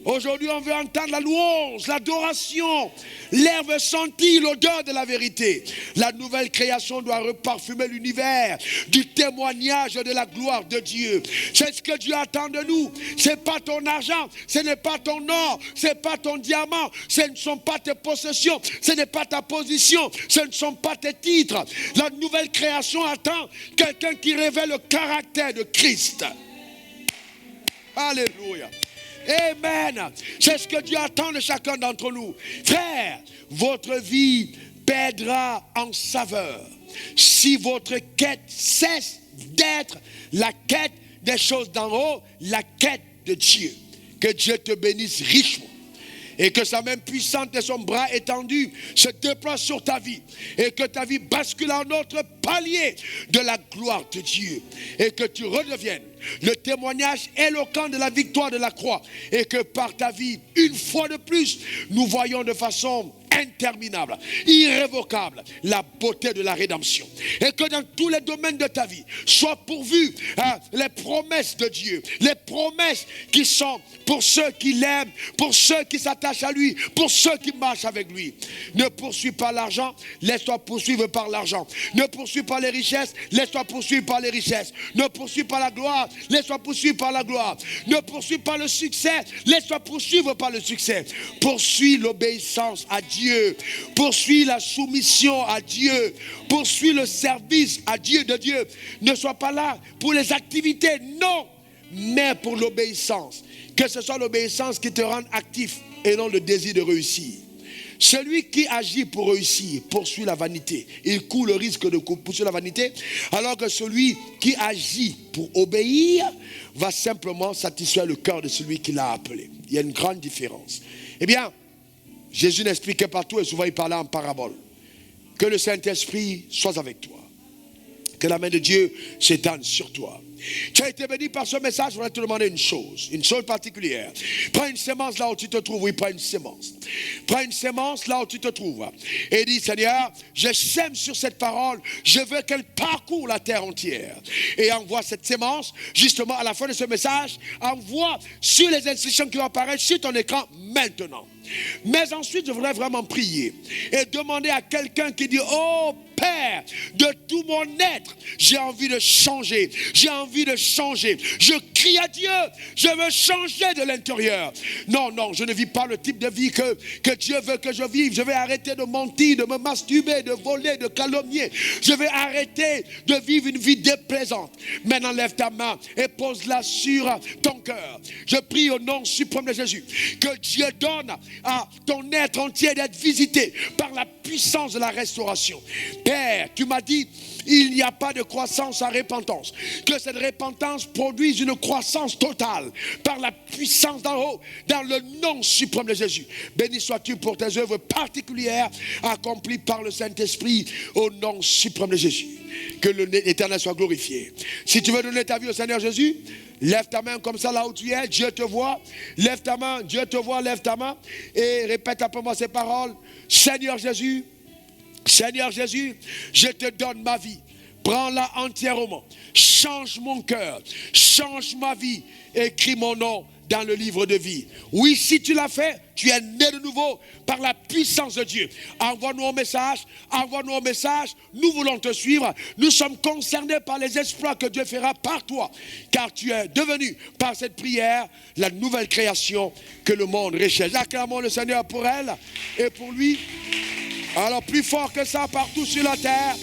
Aujourd'hui, on veut entendre la louange, l'adoration. L'air veut sentir l'odeur de la vérité. La nouvelle création doit reparfumer l'univers du témoignage de la gloire de Dieu. C'est ce que Dieu attend de nous. Ce n'est pas ton argent, ce n'est pas ton or, ce n'est pas ton diamant, ce ne sont pas tes possessions, ce n'est pas ta position, ce ne sont pas tes titres. La nouvelle création attend quelqu'un qui révèle le caractère de Christ. Alléluia. Amen. C'est ce que Dieu attend de chacun d'entre nous. Frère, votre vie perdra en saveur si votre quête cesse d'être la quête des choses d'en haut, la quête de Dieu. Que Dieu te bénisse richement. Et que sa main puissante et son bras étendu se déploient sur ta vie. Et que ta vie bascule en autre palier de la gloire de Dieu. Et que tu redeviennes le témoignage éloquent de la victoire de la croix. Et que par ta vie, une fois de plus, nous voyons de façon interminable, irrévocable, la beauté de la rédemption. Et que dans tous les domaines de ta vie, soient pourvues les promesses de Dieu. Les promesses qui sont pour ceux qui l'aiment, pour ceux qui s'attachent à lui, pour ceux qui marchent avec lui. Ne poursuis pas l'argent, laisse-toi poursuivre par l'argent. Ne poursuis pas les richesses, laisse-toi poursuivre par les richesses. Ne poursuis pas la gloire, laisse-toi poursuivre par la gloire. Ne poursuis pas le succès, laisse-toi poursuivre par le succès. Poursuis l'obéissance à Dieu. Poursuis la soumission à Dieu. Poursuis le service à Dieu de Dieu. Ne sois pas là pour les activités, non, mais pour l'obéissance. Que ce soit l'obéissance qui te rende actif et non le désir de réussir. Celui qui agit pour réussir poursuit la vanité. Il court le risque de poursuivre la vanité, alors que celui qui agit pour obéir va simplement satisfaire le cœur de celui qui l'a appelé. Il y a une grande différence. Eh bien, Jésus n'expliquait pas tout et souvent il parlait en parabole. Que le Saint-Esprit soit avec toi. Que la main de Dieu s'étende sur toi. Tu as été béni par ce message, je voudrais te demander une chose particulière. Prends une sémence là où tu te trouves, oui, prends une sémence. Prends une sémence là où tu te trouves. Et dis: Seigneur, je sème sur cette parole, je veux qu'elle parcourt la terre entière. Et envoie cette sémence, justement à la fin de ce message, envoie sur les instructions qui vont apparaître sur ton écran maintenant. Mais ensuite, je voudrais vraiment prier et demander à quelqu'un qui dit: oh Père, de tout mon être, j'ai envie de changer. J'ai envie de changer. Je crie à Dieu, je veux changer de l'intérieur. Non, je ne vis pas le type de vie que Dieu veut que je vive. Je vais arrêter de mentir, de me masturber, de voler, de calomnier. Je vais arrêter de vivre une vie déplaisante. Maintenant, lève ta main et pose-la sur ton cœur. Je prie au nom suprême de Jésus que Dieu donne à ton être entier d'être visité par la puissance de la restauration. Père, tu m'as dit, il n'y a pas de croissance sans repentance. Que cette repentance produise une croissance totale par la puissance d'en haut, dans le nom suprême de Jésus. Béni sois-tu pour tes œuvres particulières accomplies par le Saint-Esprit au nom suprême de Jésus. Que l'Éternel soit glorifié. Si tu veux donner ta vie au Seigneur Jésus, lève ta main comme ça là où tu es, Dieu te voit. Lève ta main, Dieu te voit, lève ta main et répète après moi ces paroles. Seigneur Jésus, je te donne ma vie. Prends-la entièrement. Change mon cœur. Change ma vie. Écris mon nom dans le livre de vie. Oui, si tu l'as fait, tu es né de nouveau par la puissance de Dieu. Envoie-nous un message. Nous voulons te suivre. Nous sommes concernés par les exploits que Dieu fera par toi. Car tu es devenu, par cette prière, la nouvelle création que le monde recherche. Acclamons le Seigneur pour elle et pour lui. Alors plus fort que ça, partout sur la terre,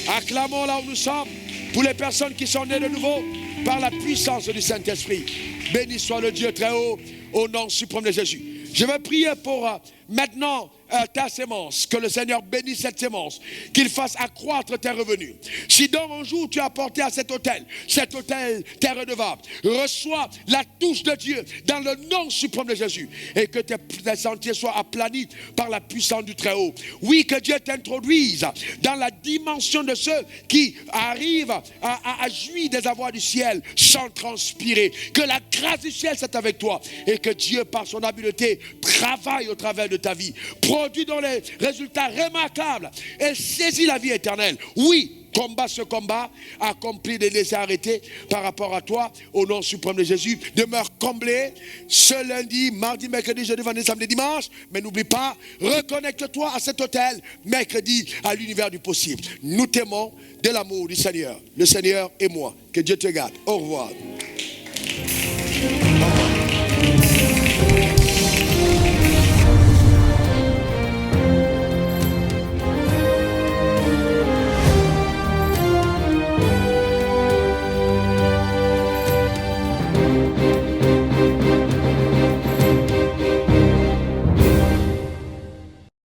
acclamons là où nous sommes pour les personnes qui sont nées de nouveau par la puissance du Saint-Esprit. Béni soit le Dieu très haut au nom suprême de Jésus. Je vais prier pour maintenant ta sémence, que le Seigneur bénisse cette sémence, qu'il fasse accroître tes revenus. Si dans un jour tu as apporté à cet hôtel t'est redevable, reçois la touche de Dieu dans le nom suprême de Jésus et que tes sentiers soient aplanis par la puissance du Très-Haut. Oui, que Dieu t'introduise dans la dimension de ceux qui arrivent à jouir des avoirs du ciel sans transpirer. Que la grâce du ciel soit avec toi et que Dieu, par son habileté, travaille au travers de ta vie. Produit dans les résultats remarquables et saisit la vie éternelle. Oui, combat ce combat, accompli de laisser arrêter par rapport à toi, au nom suprême de Jésus. Demeure comblé ce lundi, mardi, mercredi, jeudi, vendredi, samedi, dimanche. Mais n'oublie pas, reconnecte-toi à cet hôtel, mercredi, à l'univers du possible. Nous t'aimons de l'amour du Seigneur. Le Seigneur et moi. Que Dieu te garde. Au revoir.